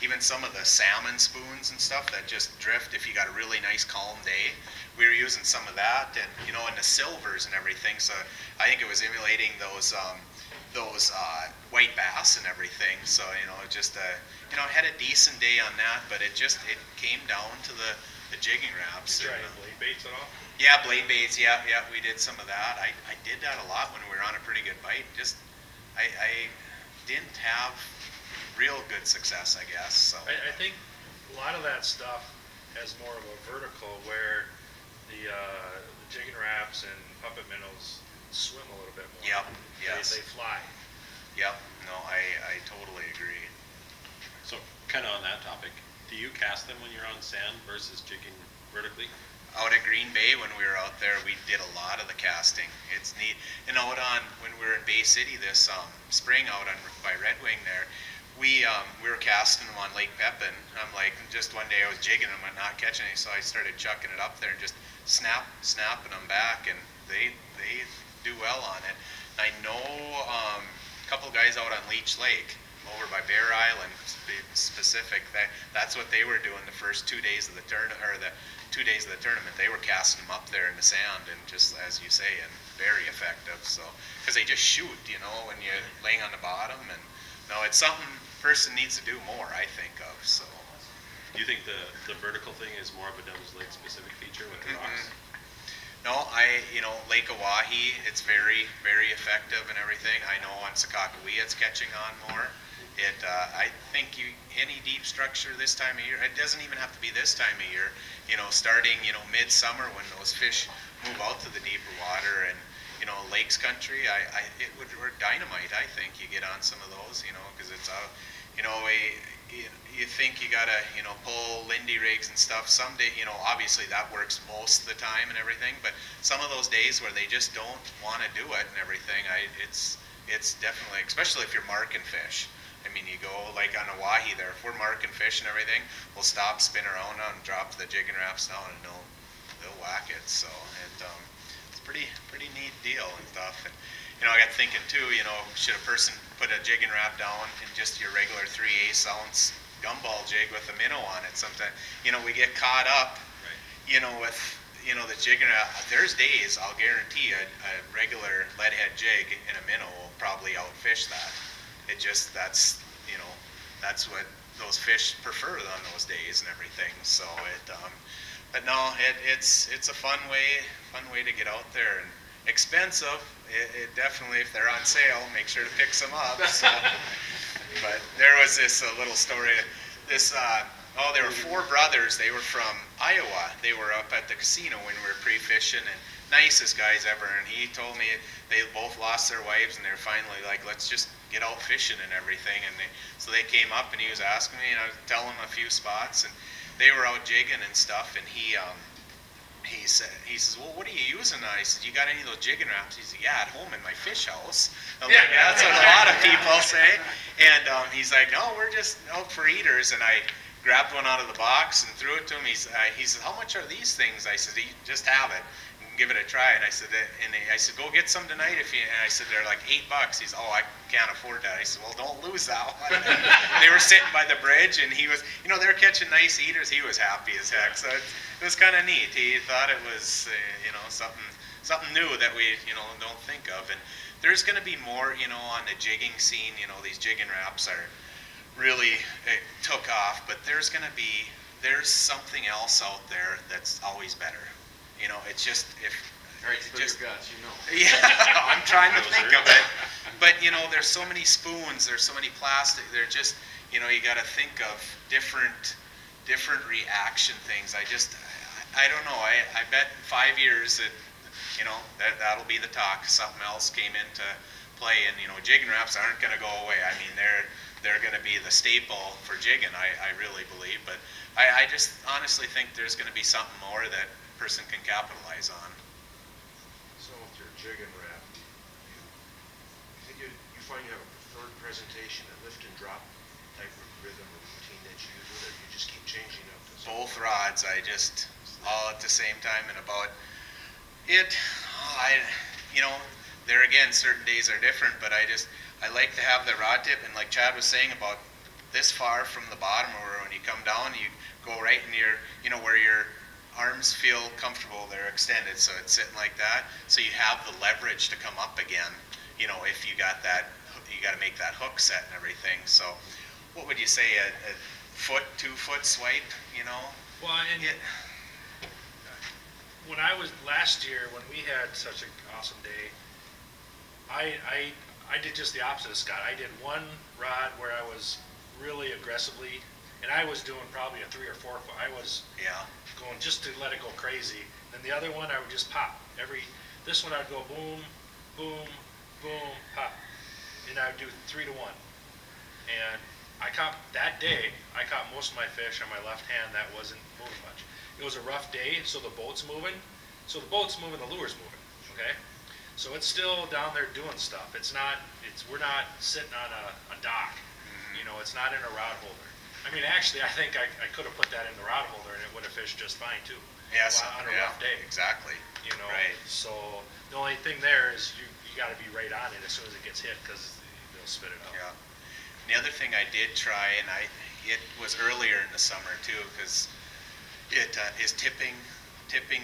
Even some of the salmon spoons and stuff that just drift if you got a really nice calm day. We were using some of that, and and the silvers and everything. So I think it was emulating those white bass and everything. So had a decent day on that, but it came down to the jigging wraps. Did you try And, any blade baits at all? yeah, blade baits. Yeah, we did some of that. I did that a lot when we were on a pretty good bite. I didn't have real good success, I guess. So I think a lot of that stuff has more of a vertical where the jigging wraps and puppet minnows swim a little bit more. Yep, yes. They fly. Yep, no, I totally agree. So, kind of on that topic, do you cast them when you're on sand versus jigging vertically? Out at Green Bay, when we were out there, we did a lot of the casting. It's neat. And out on, when we were in Bay City this spring out on by Red Wing there, we were casting them on Lake Pepin. I'm like, just one day I was jigging them and not catching any, so I started chucking it up there and just snapping them back, and they do well on it. I know a couple guys out on Leech Lake, over by Bear Island, specific. That's what they were doing the first 2 days of the tournament, or the 2 days of the tournament. They were casting them up there in the sand, and just as you say, and very effective. So, because they just shoot, you know, when you're laying on the bottom, and no, it's something person needs to do more, I think of. So, Do you think the vertical thing is more of a Devil's Lake specific feature with the rocks? no, Lake Oahe, it's very, very effective and everything. I know on Sakakawea it's catching on more. I think any deep structure this time of year, it doesn't even have to be this time of year, you know, starting, you know, midsummer when those fish move out to the deeper water, and, you know, lakes country, it would work dynamite, I think. You get on some of those, you know, because it's out, you know, you think you gotta, you know, pull Lindy rigs and stuff. Some day, you know, obviously that works most of the time and everything, but some of those days where they just don't want to do it and everything, it's definitely, especially if you're marking fish. I mean, you go like on Oahe there, if we're marking fish and everything, we'll stop, spin around and drop the jigging wraps down, and they'll whack it. So it's a pretty neat deal and stuff. And, you know, I got thinking too, you know, should a person put a jigging wrap down in just your regular 3/8 ounce gumball jig with a minnow on it? Sometimes, you know, we get caught up, you know, with, you know, the jigging wrap. There's days, I'll guarantee a regular lead head jig in a minnow will probably outfish that. That's, you know, that's what those fish prefer on those days and everything. So but no, it's a fun way to get out there, and expensive. It definitely, if they're on sale, make sure to pick some up. So, but there was this little story. There were 4 brothers. They were from Iowa. They were up at the casino when we were pre-fishing, and nicest guys ever. And he told me they both lost their wives, and they're finally like, let's just get out fishing and everything. And so they came up, and he was asking me, and I was telling him a few spots, and they were out jigging and stuff. And he says, well, what are you using now? I said, you got any of those jigging wraps? He said, yeah, at home in my fish house. I'm like, that's what a lot of people say. And he's like, no, we're just out for eaters. And I grabbed one out of the box and threw it to him. He said, how much are these things? I said, just have it. Give it a try. And I said, go get some tonight if you. And I said, they're like $8. He's, oh, I can't afford that. I said, well, don't lose that one. They were sitting by the bridge, and he was, you know, they're catching nice eaters. He was happy as heck. So it was kind of neat. He thought it was, you know, something new that we, you know, don't think of. And there's going to be more, you know, on the jigging scene. You know, these jigging wraps are really took off, but there's something else out there that's always better. You know, it's just, All right, spill your guts, you know. yeah, I'm trying to think of it. But, you know, there's so many spoons, there's so many plastic, they're just, you know, you got to think of different reaction things. I don't know, I bet in 5 years that, you know, that'll be the talk. Something else came into play, and, you know, jigging wraps aren't going to go away. I mean, they're going to be the staple for jigging, I really believe. But I just honestly think there's going to be something more that person can capitalize on. So with your jigging wrap, you find you have a preferred presentation, a lift and drop type of rhythm or routine that you use with it, or you just keep changing up? Both rods, I just, all at the same time, and about it, you know, there again, certain days are different, but I like to have the rod tip, and like Chad was saying about this far from the bottom, or when you come down, you go right in your, you know, where your arms feel comfortable, they're extended, so it's sitting like that, so you have the leverage to come up again, you know, if you got that, you got to make that hook set and everything. So what would you say, a 2-foot swipe, you know? Well, and when I was last year, when we had such an awesome day, I did just the opposite of Scott. I did one rod where I was really aggressively and I was doing probably a 3 or 4 foot. I was Yeah. going just to let it go crazy. And the other one I would just pop. This one I'd go boom, boom, boom, pop. And I would do 3 to 1. And that day, I caught most of my fish on my left hand that wasn't moving much. It was a rough day, so the boat's moving. So the boat's moving, the lure's moving, okay? So it's still down there doing stuff. We're not sitting on a dock. You know, it's not in a rod holder. I mean, actually, I think I could have put that in the rod holder and it would have fished just fine too. Yes. On a rough day. Exactly. You know, Right. so the only thing there is you got to be right on it as soon as it gets hit because they'll spit it out. Yeah. And the other thing I did try, and it was earlier in the summer too, because it is tipping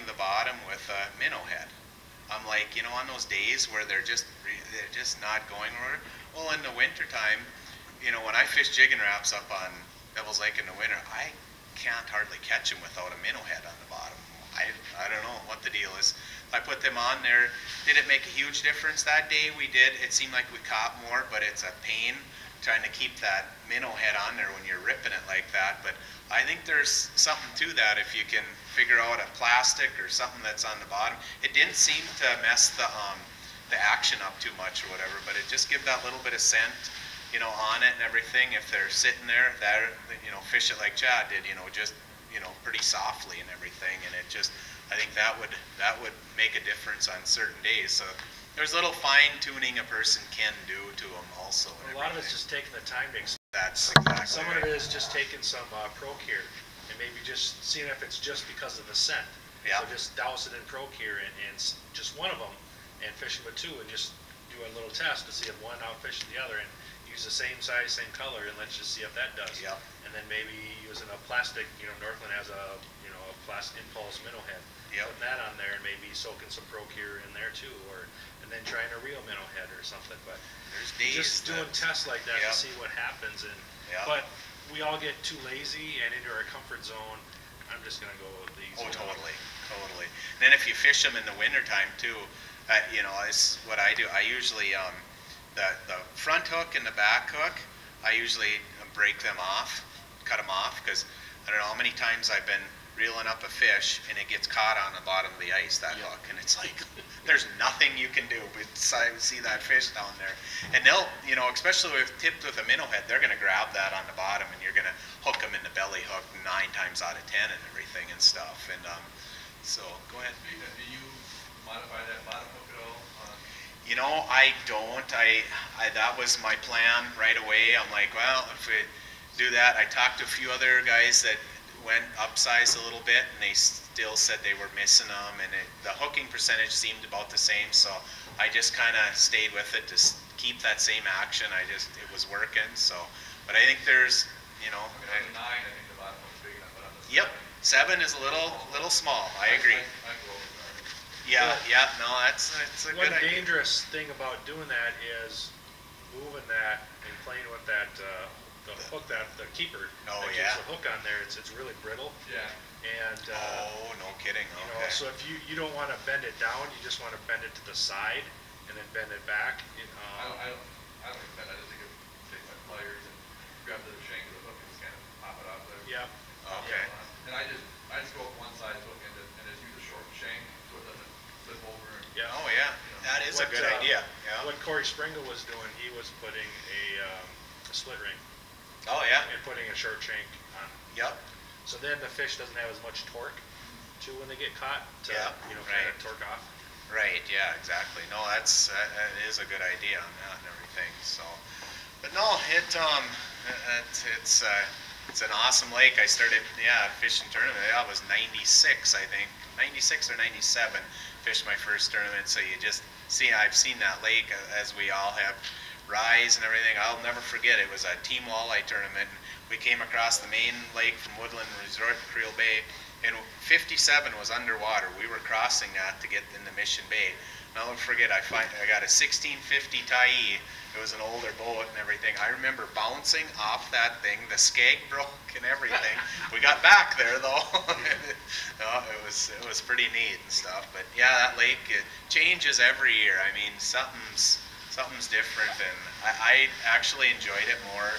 the bottom with a minnow head. I'm like, you know, on those days where they're just not going over. Well, in the wintertime, you know, when I fish jigging wraps up on Devil's Lake in the winter, I can't hardly catch them without a minnow head on the bottom. I don't know what the deal is. I put them on there. Did it make a huge difference that day? We did. It seemed like we caught more, but it's a pain trying to keep that minnow head on there when you're ripping it like that. But I think there's something to that if you can figure out a plastic or something that's on the bottom. It didn't seem to mess the action up too much or whatever, but it just give that little bit of scent, you know, on it and everything. If they're sitting there, that, you know, fish it like Chad did, you know, just, you know, pretty softly and everything. And it just, I think that would make a difference on certain days. So there's little fine tuning a person can do to them also. A lot of it's just taking the time to explain. That's exactly Some right. of it is just taking some Procure and maybe just seeing if it's just because of the scent. Yeah. So just douse it in Procure and just one of them and fish with 2 and just do a little test to see if one outfishes the other and use the same size, same color, and let's just see if that does. Yep. And then maybe using a plastic, you know, Northland has a plastic impulse minnow head. Yep. Putting that on there and maybe soaking some Procure in there too, and then trying a real minnow head or something. But There's days just doing tests like that Yep. to see what happens. And Yep. but we all get too lazy and into our comfort zone. I'm just gonna go with these. Oh, totally. And then if you fish them in the wintertime too, you know, it's what I do. I usually, the front hook and the back hook, I usually break them off, cut them off, because I don't know how many times I've been reeling up a fish and it gets caught on the bottom of the ice, that hook, and it's like, there's nothing you can do besides see that fish down there. And they'll, you know, especially if tipped with a minnow head, they're gonna grab that on the bottom and you're gonna hook them in the belly hook 9 times out of 10 and everything and stuff. And so, go ahead. Do you modify that bottom hook at all? You know, I don't. That was my plan right away. I'm like, well, if we do that, I talked to a few other guys that went upsized a little bit, and they still said they were missing them, and the hooking percentage seemed about the same. So I just kind of stayed with it to keep that same action. It was working. So, but I think there's, you know. I mean, on the 9, I think the bottom hook's big enough, but on the Yep, 7 is a little small. I agree. I go over there. Yeah. No, that's a One good idea. dangerous thing about doing that is moving that and playing with that the hook, the keeper. Oh, that yeah. keeps the hook on there. It's really brittle. Yeah. And Oh, no kidding. you know, Okay. so if you don't want to bend it down, you just want to bend it to the side and then bend it back. I don't think that. I just think of take my pliers and grab the shank of the hook and just kind of pop it off there. Yeah. Okay. And I just go up one side hook and just use a short shank so it doesn't flip over. Yeah. Oh, yeah. That is a What, good idea. Yeah. What Corey Springle was doing, he was putting a split ring Oh, yeah. and putting a short shank on. Yep. So then the fish doesn't have as much torque too when they get caught to, Yeah, kind right. of torque off. Right. Yeah. Exactly. No, that is a good idea on that and everything. So, but no, it's an awesome lake. I started fishing tournament. That was '96, I think, '96 or '97. Fished my first tournament. So you just see, I've seen that lake as we all have rise and everything. I'll never forget. It was a team walleye tournament. We came across the main lake from Woodland Resort, Creel Bay, and 57 was underwater. We were crossing that to get into Mission Bay. And I'll never forget, I got a 1650 Tyee. It was an older boat and everything. I remember bouncing off that thing. The skeg broke and everything. We got back there though. No, it was pretty neat and stuff. But yeah, that lake, it changes every year. I mean, something's different, and I actually enjoyed it more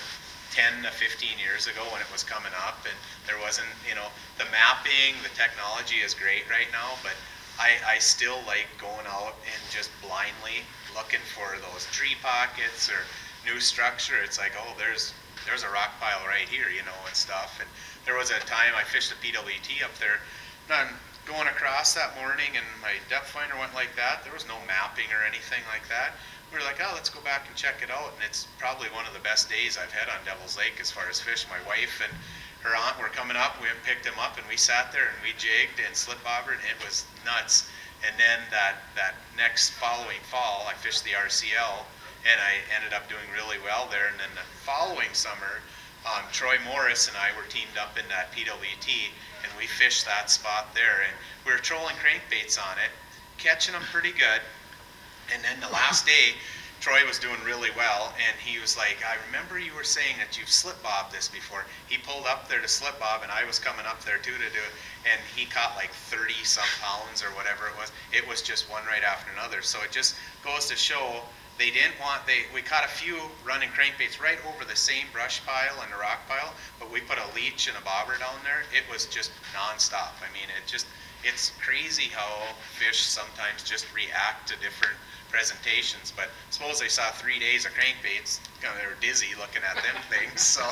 10 to 15 years ago when it was coming up, and there wasn't, you know, the mapping, the technology is great right now, but I still like going out and just blindly looking for those tree pockets or new structure. It's like, oh, there's a rock pile right here, you know, and stuff. And there was a time I fished a PWT up there, and I'm going across that morning, and my depth finder went like that. There was no mapping or anything like that. We were like, oh, let's go back and check it out. And it's probably one of the best days I've had on Devil's Lake as far as fish. My wife and her aunt were coming up. We picked him up, and we sat there and we jigged and slip bobbered, and it was nuts. And then that next following fall, I fished the RCL, and I ended up doing really well there. And then the following summer, Troy Morris and I were teamed up in that PWT, and we fished that spot there. And we were trolling crankbaits on it, catching them pretty good. And then the last day, Troy was doing really well, and he was like, I remember you were saying that you've slip bobbed this before. He pulled up there to slip bob, and I was coming up there too to do it, and he caught like 30 some pounds or whatever it was. It was just one right after another. So it just goes to show they didn't want, we caught a few running crankbaits right over the same brush pile and the rock pile, but we put a leech and a bobber down there. It was just nonstop. I mean, it's crazy how fish sometimes just react to different presentations. But suppose they saw 3 days of crankbaits, you know, they were dizzy looking at them things. So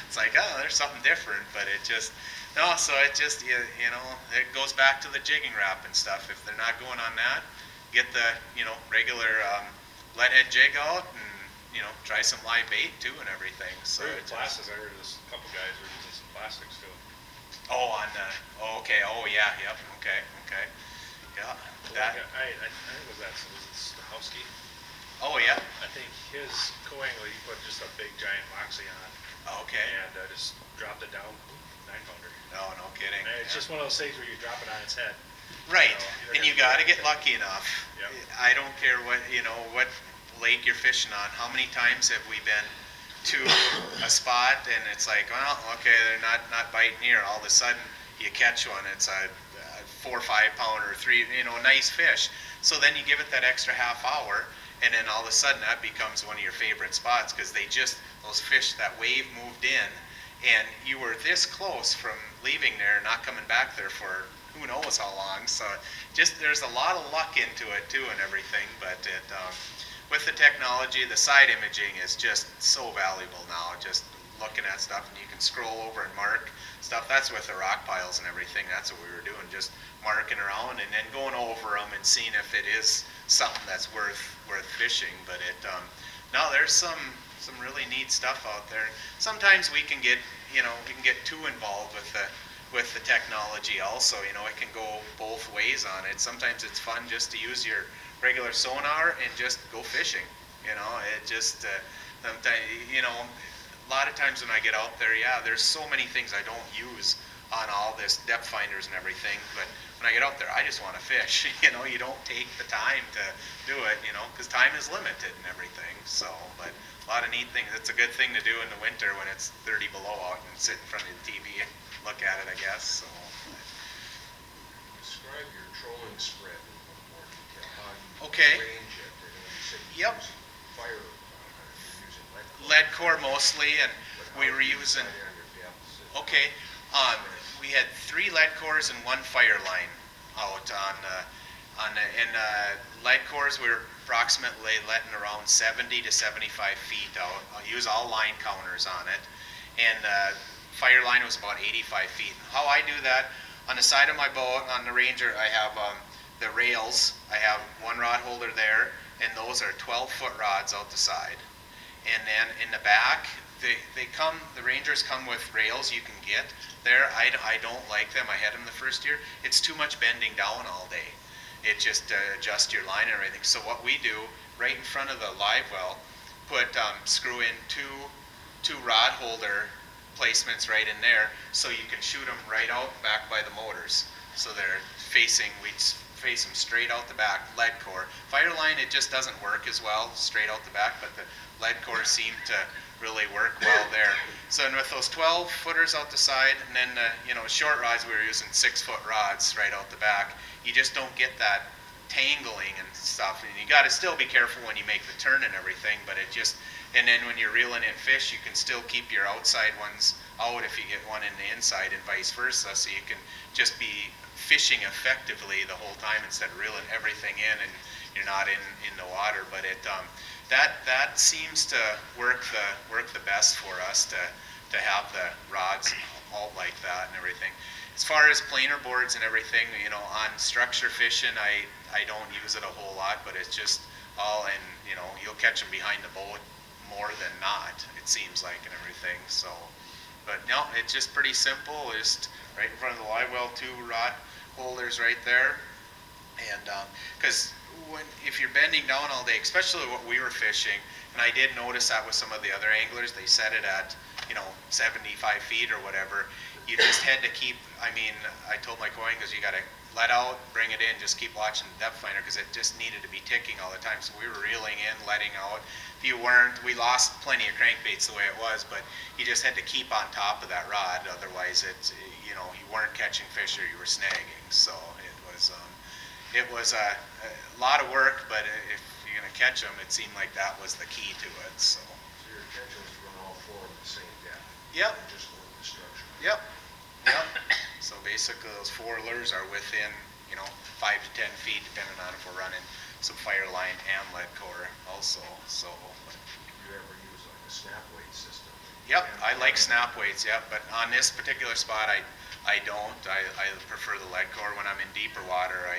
it's like, oh, there's something different. But it just, no, so it just, you know, it goes back to the jigging wrap and stuff. If they're not going on that, get the, you know, regular lead head jig out, and, you know, try some live bait too and everything. So it's Plastics, I heard there's a couple guys were using some plastics too. oh, on okay, oh yeah, yep, okay, yeah, that, I think was that Stahowski. oh yeah, I think his co-angler, he put just a big giant moxie on okay, and just dropped it down, 9-pounder. no kidding. And it's just one of those things where you drop it on its head. Right, You know, and you gotta get lucky enough. Yep. I don't care what, you know, what lake you're fishing on. How many times have we been to a spot and it's like, well, okay, they're not biting here. All of a sudden, you catch one. It's a 4 or 5 pounder, 3, you know, nice fish. So then you give it that extra half hour, and then all of a sudden that becomes one of your favorite spots because those fish, that wave moved in, and you were this close from leaving there, not coming back there for who knows how long. So just, there's a lot of luck into it too and everything, but it, with the technology, the side imaging is just so valuable now, just looking at stuff, and you can scroll over and mark stuff. That's with the rock piles and everything. That's what we were doing, just marking around and then going over them and seeing if it is something that's worth fishing. But it, no, there's some really neat stuff out there. Sometimes we can get, you know, too involved with the technology also. You know, it can go both ways on it. Sometimes it's fun just to use your regular sonar and just go fishing. You know, it just, sometimes, you know, a lot of times when I get out there, yeah, there's so many things I don't use on all this depth finders and everything, but when I get out there, I just want to fish. You know, you don't take the time to do it, you know, because time is limited and everything. So, but a lot of neat things. It's a good thing to do in the winter when it's 30 below out and sit in front of the TV and look at it, I guess. So. Describe your trolling spread in a little more detail. How you Okay. arrange it. And you said you Yep. use fire, you're using Lead core mostly, and But how we do were you using, decide on your depths? okay, we had 3 lead cores and 1 fire line out and lead cores, we were approximately letting around 70 to 75 feet out. I'll use all line counters on it, and fire line was about 85 feet. How I do that, on the side of my boat, on the Ranger, I have the rails. I have 1 rod holder there, and those are 12-foot rods out the side. And then in the back, the Rangers come with rails you can get there. I don't like them. I had them the first year. It's too much bending down all day. It just adjusts your line and everything. So what we do, right in front of the live well, screw in two rod holder placements right in there, so you can shoot them right out back by the motors. So they're facing, we face them straight out the back, lead core. Fire line, it just doesn't work as well straight out the back, but the lead core seemed to really work well there. So and with those 12 footers out the side, and then you know, short rods, we were using 6-foot rods right out the back. You just don't get that tangling and stuff, and you got to still be careful when you make the turn and everything, but it just, and then when you're reeling in fish, you can still keep your outside ones out if you get one in the inside and vice versa, so you can just be fishing effectively the whole time instead of reeling everything in and you're not in the water. But it that seems to work the best for us to have the rods all like that and everything. As far as planer boards and everything, you know, on structure fishing, I don't use it a whole lot, but it's just all in, you know, you'll catch them behind the boat more than not, it seems like, and everything. So, but no, it's just pretty simple. Just right in front of the live well, 2 rod holders right there. And because if you're bending down all day, especially what we were fishing, and I did notice that with some of the other anglers, they set it at, you know, 75 feet or whatever. You just had to keep, I mean, I told my co-anglers, you got to let out, bring it in, just keep watching the depth finder, because it just needed to be ticking all the time. So we were reeling in, letting out. If you weren't, we lost plenty of crankbaits the way it was, but you just had to keep on top of that rod. Otherwise, it, you know, you weren't catching fish or you were snagging. So it was a lot of work, but if you're going to catch them, it seemed like that was the key to it. So your intention is to run all 4 of the same depth? Yep. And just work the structure? Yep. Yep. So basically those 4 lures are within, you know, 5 to 10 feet, depending on if we're running some fire line and lead core also. So. Do you ever use like a snap weight system? Yep, I like snap weights, yep, but on this particular spot I don't. I prefer the lead core. When I'm in deeper water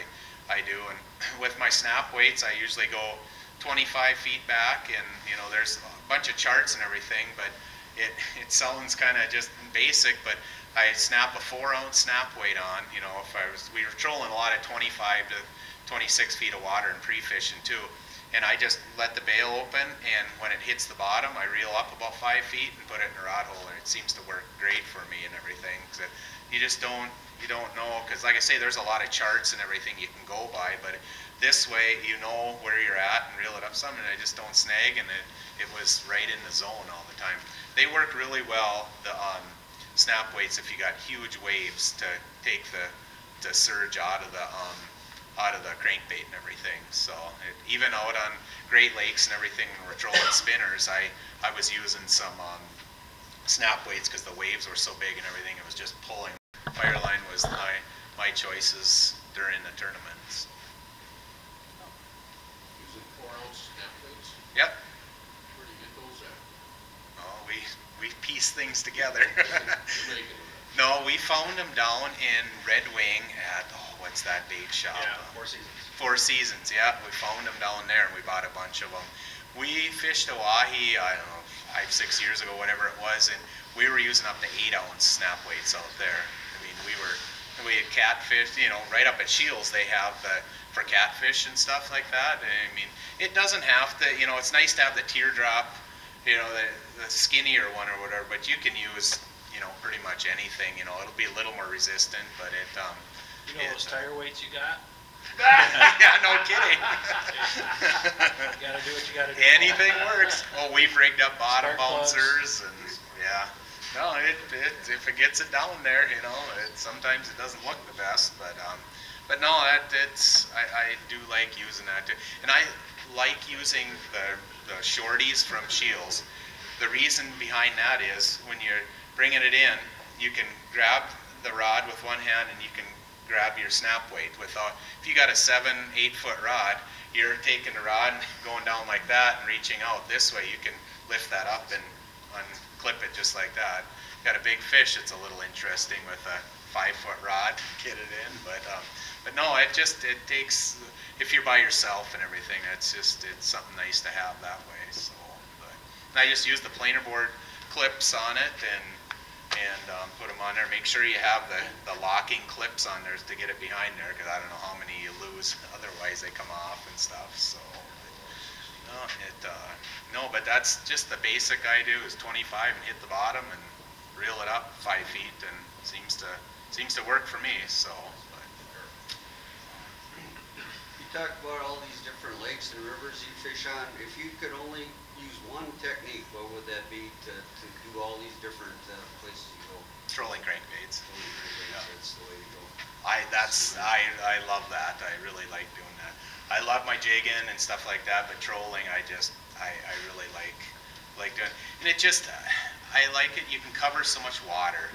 I do, and with my snap weights I usually go 25 feet back, and you know, there's a bunch of charts and everything, but it sounds kind of just basic, but I snap a 4-ounce snap weight on. You know, we were trolling a lot of 25 to 26 feet of water and pre-fishing too, and I just let the bail open, and when it hits the bottom I reel up about 5 feet and put it in a rod holder. It seems to work great for me and everything, because you just don't know, because like I say, there's a lot of charts and everything you can go by, but this way you know where you're at and reel it up some, and I just don't snag, and it was right in the zone all the time. They work really well, the snap weights, if you got huge waves to take the surge out of the crankbait and everything. So even out on Great Lakes and everything, when we're trolling spinners, I was using some snap weights because the waves were so big and everything. It was just pulling. Fireline was my choices during the tournaments. Using 4-ounce snap weights? Yep. Where do you get those at? Oh, we piece things together. You're making them. No, we found them down in Red Wing at, what's that bait shop? Yeah, 4 Seasons. 4 Seasons, yeah. We found them down there, and we bought a bunch of them. We fished Oahe, I don't know, 5-6 years ago, whatever it was, and we were using up to 8-ounce snap weights out there. I mean, we had catfish, you know, right up at Shields they have for catfish and stuff like that. I mean, it doesn't have to, you know, it's nice to have the teardrop, you know, the skinnier one or whatever, but you can use, you know, pretty much anything. You know, it'll be a little more resistant, but it You know those tire weights you got? yeah, no kidding. You gotta do what you gotta do. Anything works. Well, we've rigged up bottom Spark plugs. bouncers, and yeah. No, if it gets it down there, you know, sometimes it doesn't look the best, but no, I do like using that too, and I like using the shorties from Shields. The reason behind that is when you're bringing it in, you can grab the rod with one hand and you can grab your snap weight. If you got a 7-8 foot rod, you're taking the rod and going down like that and reaching out this way. You can lift that up and unclip it just like that. Got a big fish, it's a little interesting with a 5-foot rod to get it in, but no, it takes, if you're by yourself and everything, it's something nice to have that way. So, and I just use the planer board clips on it and put them on there. Make sure you have the locking clips on there to get it behind there, because I don't know how many you lose, otherwise they come off and stuff. So no, but that's just the basic I do is 25 and hit the bottom and reel it up 5 feet, and seems to work for me. So. You talked about all these different lakes and rivers you fish on. If you could only use one technique, what would that be to do all these different places you go? Trolling crankbaits. Trolling crankbaits, that's the way to go. I love that. I really like doing that. I love my jigging and stuff like that, but trolling, I really like doing. And it just, I like it. You can cover so much water,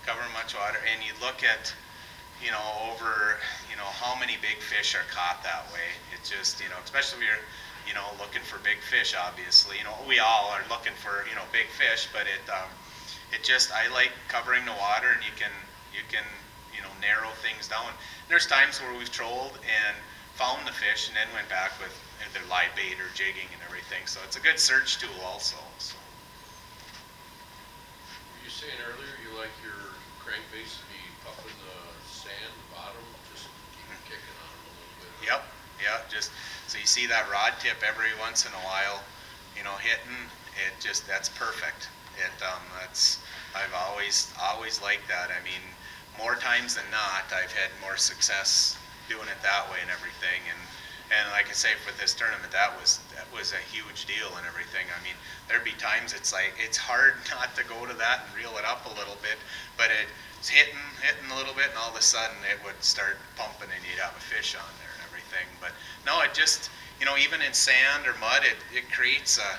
and you look at, over, how many big fish are caught that way. It just, especially if you're, looking for big fish, obviously. We all are looking for, big fish, but it just, I like covering the water, and you can, narrow things down. And there's times where we've trolled and found the fish and then went back with either live bait or jigging and everything. So it's a good search tool also. So. Were you saying earlier you like your crankbaits to be up in the sand, the bottom, just keep kicking on them a little bit? Yep, yeah, just, so you see that rod tip every once in a while, hitting, it just, that's perfect. I've always liked that. I mean, more times than not, I've had more success doing it that way and everything. And like I say, for this tournament, that was a huge deal and everything. I mean, there'd be times it's like, it's hard not to go to that and reel it up a little bit, but it's hitting a little bit, and all of a sudden it would start pumping and you'd have a fish on there and everything. But no, it just, even in sand or mud, it creates a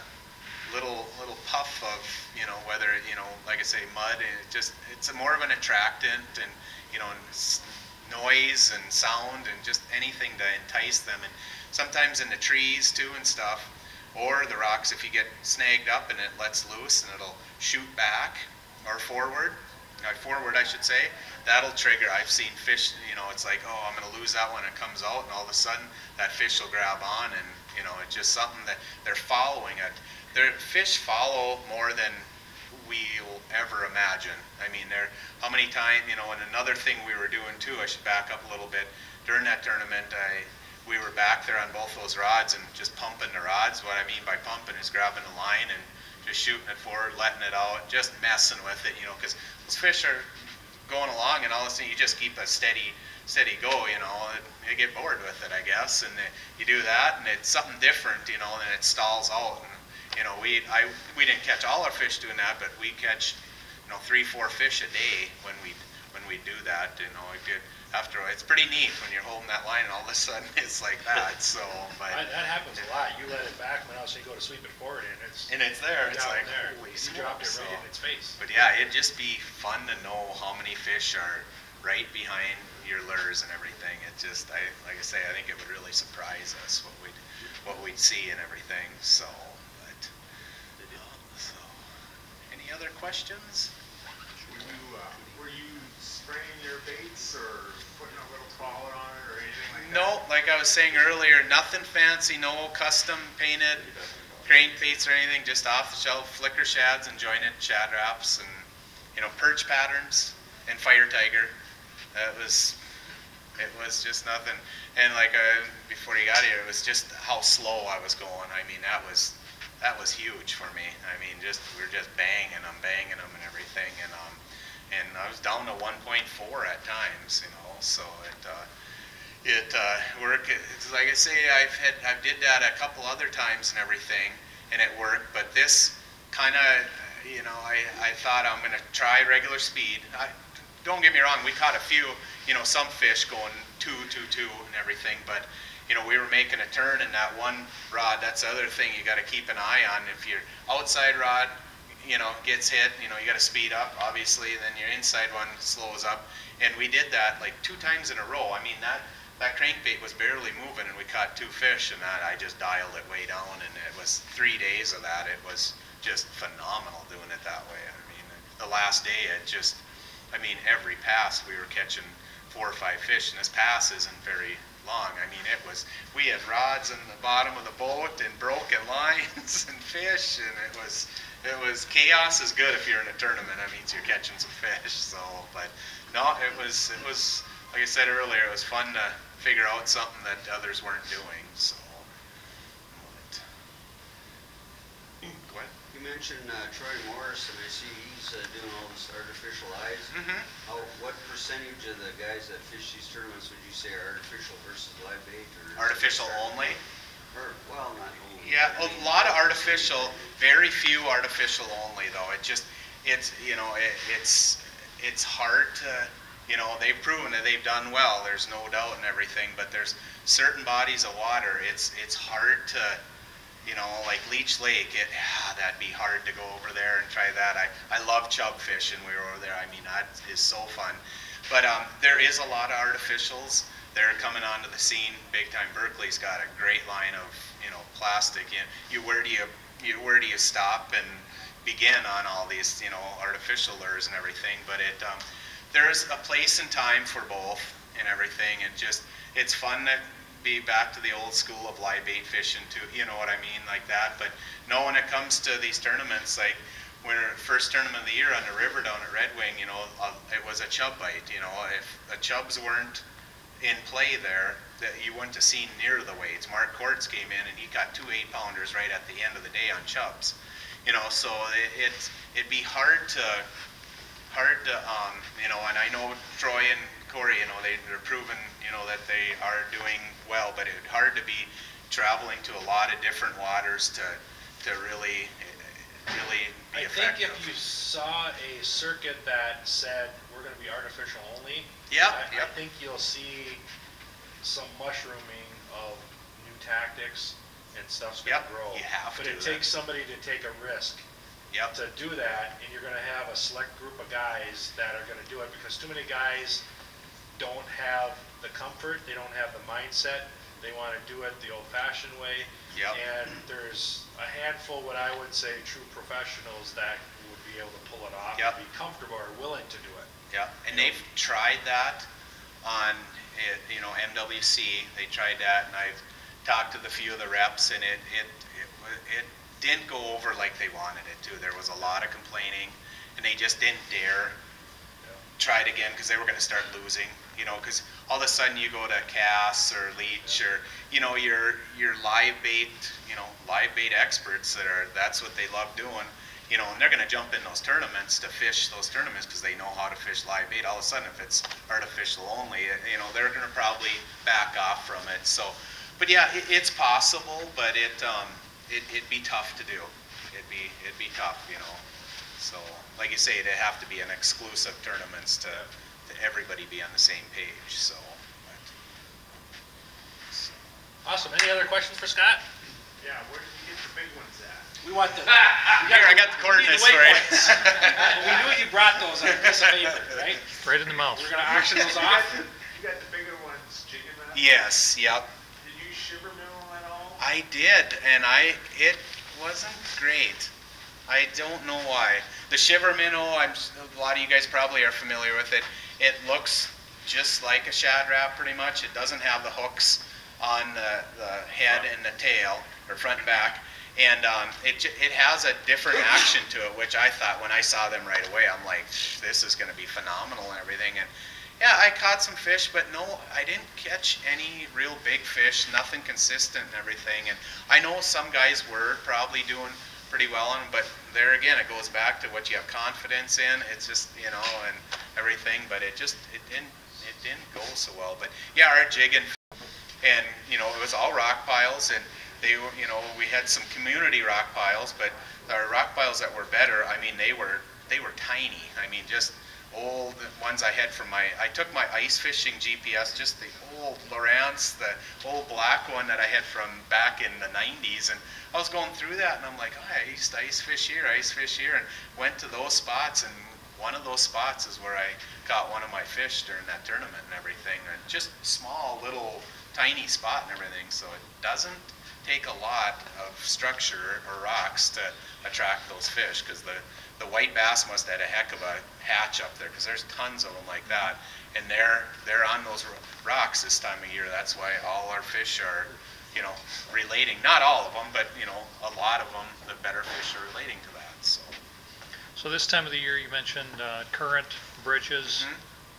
little puff of, whether, like I say, mud, and it's more of an attractant, and, noise and sound and just anything to entice them. And sometimes in the trees too and stuff, or the rocks, if you get snagged up and it lets loose and it'll shoot back or forward, I should say, that'll trigger. I've seen fish, it's like, oh, I'm going to lose that when it comes out, and all of a sudden that fish will grab on, and, it's just something that they're following it. Fish follow more than we'll ever imagine. I mean, how many times, and another thing we were doing too, I should back up a little bit, during that tournament, we were back there on both those rods and just pumping the rods. What I mean by pumping is grabbing the line and just shooting it forward, letting it out, just messing with it, because those fish are going along, and all of a sudden you just keep a steady go, they get bored with it, I guess, and you do that, and it's something different, and it stalls out. And, we didn't catch all our fish doing that, but we catch, 3-4 fish a day when we do that. It's pretty neat when you're holding that line and all of a sudden it's like that. So, but That happens a lot. You let it back when else you go to sweep it forward, and it's there. It's down like, there. holy You dropped it smokes. right in its face. But yeah, it'd just be fun to know how many fish are right behind your lures and everything. It just, like I say, I think it would really surprise us what we'd see and everything. So, any other questions? Were you spraying your baits or putting a little trawler on it or anything like that? No, like I was saying earlier, nothing fancy, no custom painted crankbaits or anything, just off the shelf flicker shads and jointed shad wraps and, perch patterns and fire tiger. It was just nothing. And like before you got here, it was just how slow I was going. I mean, that was huge for me. I mean, we were just banging them and everything, and I was down to 1.4 at times, so it worked. It's like I say, I did that a couple other times and everything, and it worked. But this kind of, I thought I'm going to try regular speed. Don't get me wrong, we caught a few, some fish going 2, 2, 2 and everything, but we were making a turn, and that one rod, that's the other thing you got to keep an eye on. If your outside rod, gets hit, you got to speed up, obviously, then your inside one slows up. And we did that like 2 times in a row. I mean, that crankbait was barely moving, and we caught 2 fish, and that I just dialed it way down, and it was 3 days of that. It was just phenomenal doing it that way. I mean, the last day, every pass we were catching 4 or 5 fish, and this pass isn't very long. I mean, we had rods in the bottom of the boat and broken lines and fish, and it was chaos is good if you're in a tournament. That means you're catching some fish. So, but no, it was like I said earlier, it was fun to figure out something that others weren't doing. So, go ahead. You mentioned Troy Morris, and I see he's doing all this artificial eyes. Mm-hmm. What percentage of the guys that fish these tournaments would you say are artificial versus live bait? Or Artificial only? Or, well, not only. Yeah, a lot of artificial, very few artificial only though. It's hard to you know, they've proven that they've done well, there's no doubt and everything, but there's certain bodies of water, it's hard to, you know, like Leech Lake, that'd be hard to go over there and try that. I love chub fishing, we were over there, I mean, that is so fun. But there is a lot of artificials. They're coming onto the scene big time. Berkeley's got a great line of, you know, plastic. Where do you stop and begin on all these, you know, artificial lures and everything? But there's a place and time for both and everything, and just it's fun to be back to the old school of live bait fishing too, you know what I mean, like that. But no, when it comes to these tournaments, like when our first tournament of the year on the river down at Red Wing, you know, it was a chub bite. You know, if the chubs weren't in play there, that you wouldn't have seen near the weights. Mark Courts came in and he got 2 8-pounders right at the end of the day on chubs. You know, so it'd be hard to you know, and I know Troy and Corey, you know, they're proven, you know, that they are doing well, but it's hard to be traveling to a lot of different waters to really be effective. I think if you saw a circuit that said we're going to be artificial only, I think you'll see some mushrooming of new tactics and stuff's going to grow. You have but to. it takes somebody to take a risk to do that, and you're going to have a select group of guys that are going to do it, because too many guys don't have the comfort, they don't have the mindset, they want to do it the old-fashioned way. And there's a handful, what I would say, true professionals that would be able to pull it off and be comfortable or willing to do it. And they've tried that on, you know, MWC. They tried that, and I've talked to the few of the reps, and it didn't go over like they wanted it to. There was a lot of complaining, and they just didn't dare try it again because they were going to start losing. You know, because all of a sudden you go to Cass or Leech or, you know, your live bait, you know, live bait experts that's what they love doing. You know, and they're going to jump in those tournaments to fish those tournaments because they know how to fish live bait. All of a sudden, if it's artificial only, you know, they're going to probably back off from it. So, but yeah, it's possible, but it'd be tough to do. It'd be tough, you know. So, like you say, they have to be an exclusive tournaments to everybody be on the same page. So. Awesome. Any other questions for Scott? Yeah, where did you get the big ones at? We want the. Here, I got the coordinates for you. We knew you brought those on a piece of paper, right? Right in the mouth. We're going to auction those off. You got the bigger ones jigging up? Yes, yep. Did you use shiver mill at all? I did, and it wasn't great. I don't know why. The shiver minnow, a lot of you guys probably are familiar with it. It looks just like a shad wrap pretty much. It doesn't have the hooks on the head and the tail, or front and back. And it has a different action to it, which I thought when I saw them right away, I'm like, this is going to be phenomenal and everything. And yeah, I caught some fish, but no, I didn't catch any real big fish, nothing consistent and everything. And I know some guys were probably doing pretty well on, but there again, it goes back to what you have confidence in. It's just, you know, and everything, but it didn't go so well. But yeah, our jigging, and you know, it was all rock piles, and they were, you know, we had some community rock piles, but our rock piles that were better, I mean, they were tiny. I mean, just old ones I had from I took my ice fishing GPS, just the old Lawrence, the old black one that I had from back in the 90s, and I was going through that, and I'm like, oh, I used to ice fish here, and went to those spots, and one of those spots is where I caught one of my fish during that tournament and everything, and just small, little, tiny spot and everything, so it doesn't take a lot of structure or rocks to attract those fish, because the white bass must have had a heck of a hatch up there, because there's tons of them like that, and they're on those rocks this time of year. That's why all our fish are, you know, relating. Not all of them, but you know, a lot of them, the better fish are relating to that. So this time of the year, you mentioned current, bridges,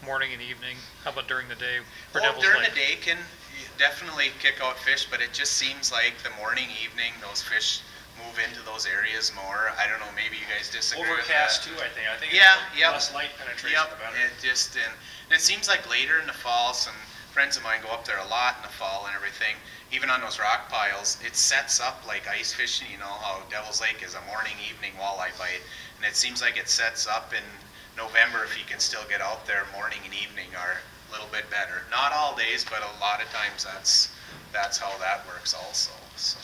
morning and evening. How about during the day for Devil's during Lake? the day can definitely kick out fish, but it just seems like the morning, evening, those fish move into those areas more. I don't know, maybe you guys disagree Overcast with too, I think. I think yeah, less light penetration, the better. It just, and it seems like later in the fall, some friends of mine go up there a lot in the fall and everything, even on those rock piles, it sets up like ice fishing. You know how Devil's Lake is a morning, evening walleye bite, and it seems like it sets up in November, if you can still get out there, morning and evening are a little bit better. Not all days, but a lot of times that's how that works also. So.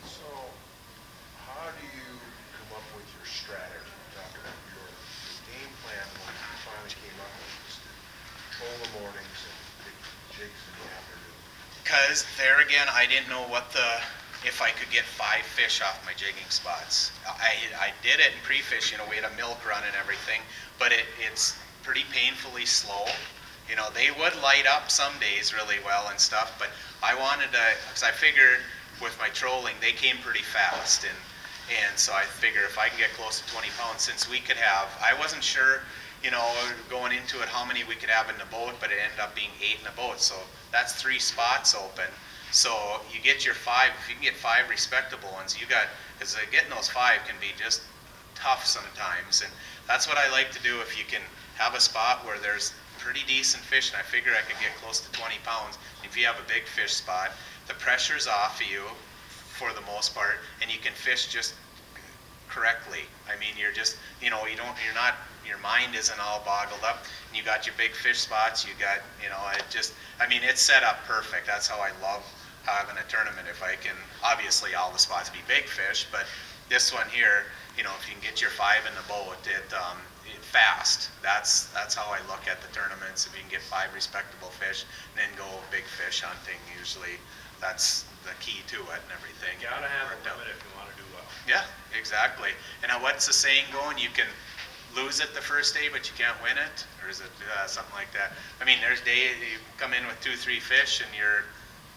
So, how do you come up with your strategy? Talk about your game plan when you finally came up with this to control the mornings and big jigs in the afternoon. Because there again, I didn't know if I could get 5 fish off my jigging spots. I did it in pre-fish, you know, we had a milk run and everything, but it's pretty painfully slow. You know, they would light up some days really well and stuff, but I wanted to, because I figured with my trolling, they came pretty fast, and so I figure if I can get close to 20 pounds, since we could have, I wasn't sure, you know, going into it how many we could have in the boat, but it ended up being 8 in the boat, so that's 3 spots open. So you get your 5, if you can get 5 respectable ones, you got, because getting those 5 can be just tough sometimes, and that's what I like to do. If you can have a spot where there's pretty decent fish, and I figure I could get close to 20 pounds, if you have a big fish spot, the pressure's off of you for the most part, and you can fish just correctly. I mean, you're just, you know, your mind isn't all boggled up, and you got your big fish spots, you got, you know, I mean, it's set up perfect. That's how I love having a tournament. If I can, obviously all the spots be big fish, but this one here, you know, if you can get your 5 in the boat, it fast. That's how I look at the tournaments. If you can get 5 respectable fish, and then go big fish hunting, usually that's the key to it and everything. You gotta have a limit if you wanna do well. Yeah, exactly. And now what's the saying going? You can lose it the first day, but you can't win it? Or is it something like that? I mean, there's days you come in with 2-3 fish and you're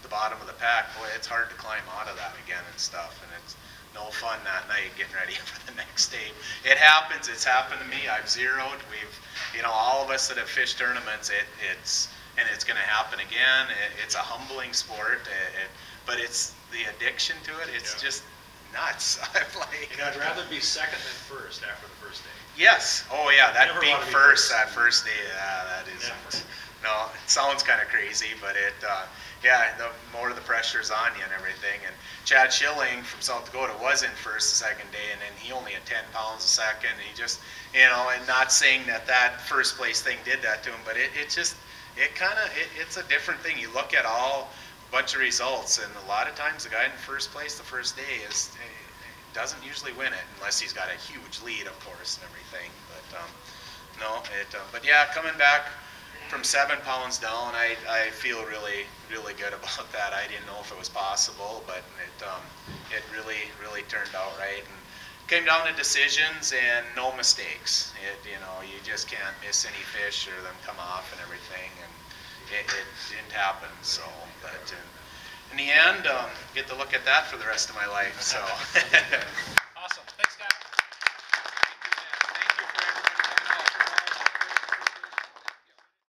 the bottom of the pack. Boy, it's hard to climb out of that again and stuff. And it's no fun that night getting ready for the next day. It happens. It's happened to me. I've zeroed. We've, you know, all of us that have fished tournaments, it's going to happen again. It's a humbling sport, but it's the addiction to it. It's just nuts. I'm like, And I'd rather be second than first after the first day. yes. Oh yeah, that Never being wanna be first, first. that first day, that isn't. No, it sounds kind of crazy, but yeah, the more the pressure's on you and everything. And Chad Schilling from South Dakota was in first the second day, and then he only had 10 pounds a second. He just, you know, and not saying that first place thing did that to him, but it's a different thing. You look at all bunch of results, and a lot of times the guy in first place the first day doesn't usually win it unless he's got a huge lead, of course, and everything. But but yeah, coming back from 7 pounds down, I feel really good about that. I didn't know if it was possible, but it really turned out right, and came down to decisions and no mistakes. You know, you just can't miss any fish or them come off and everything, and it didn't happen. So, but in the end, get to look at that for the rest of my life. So.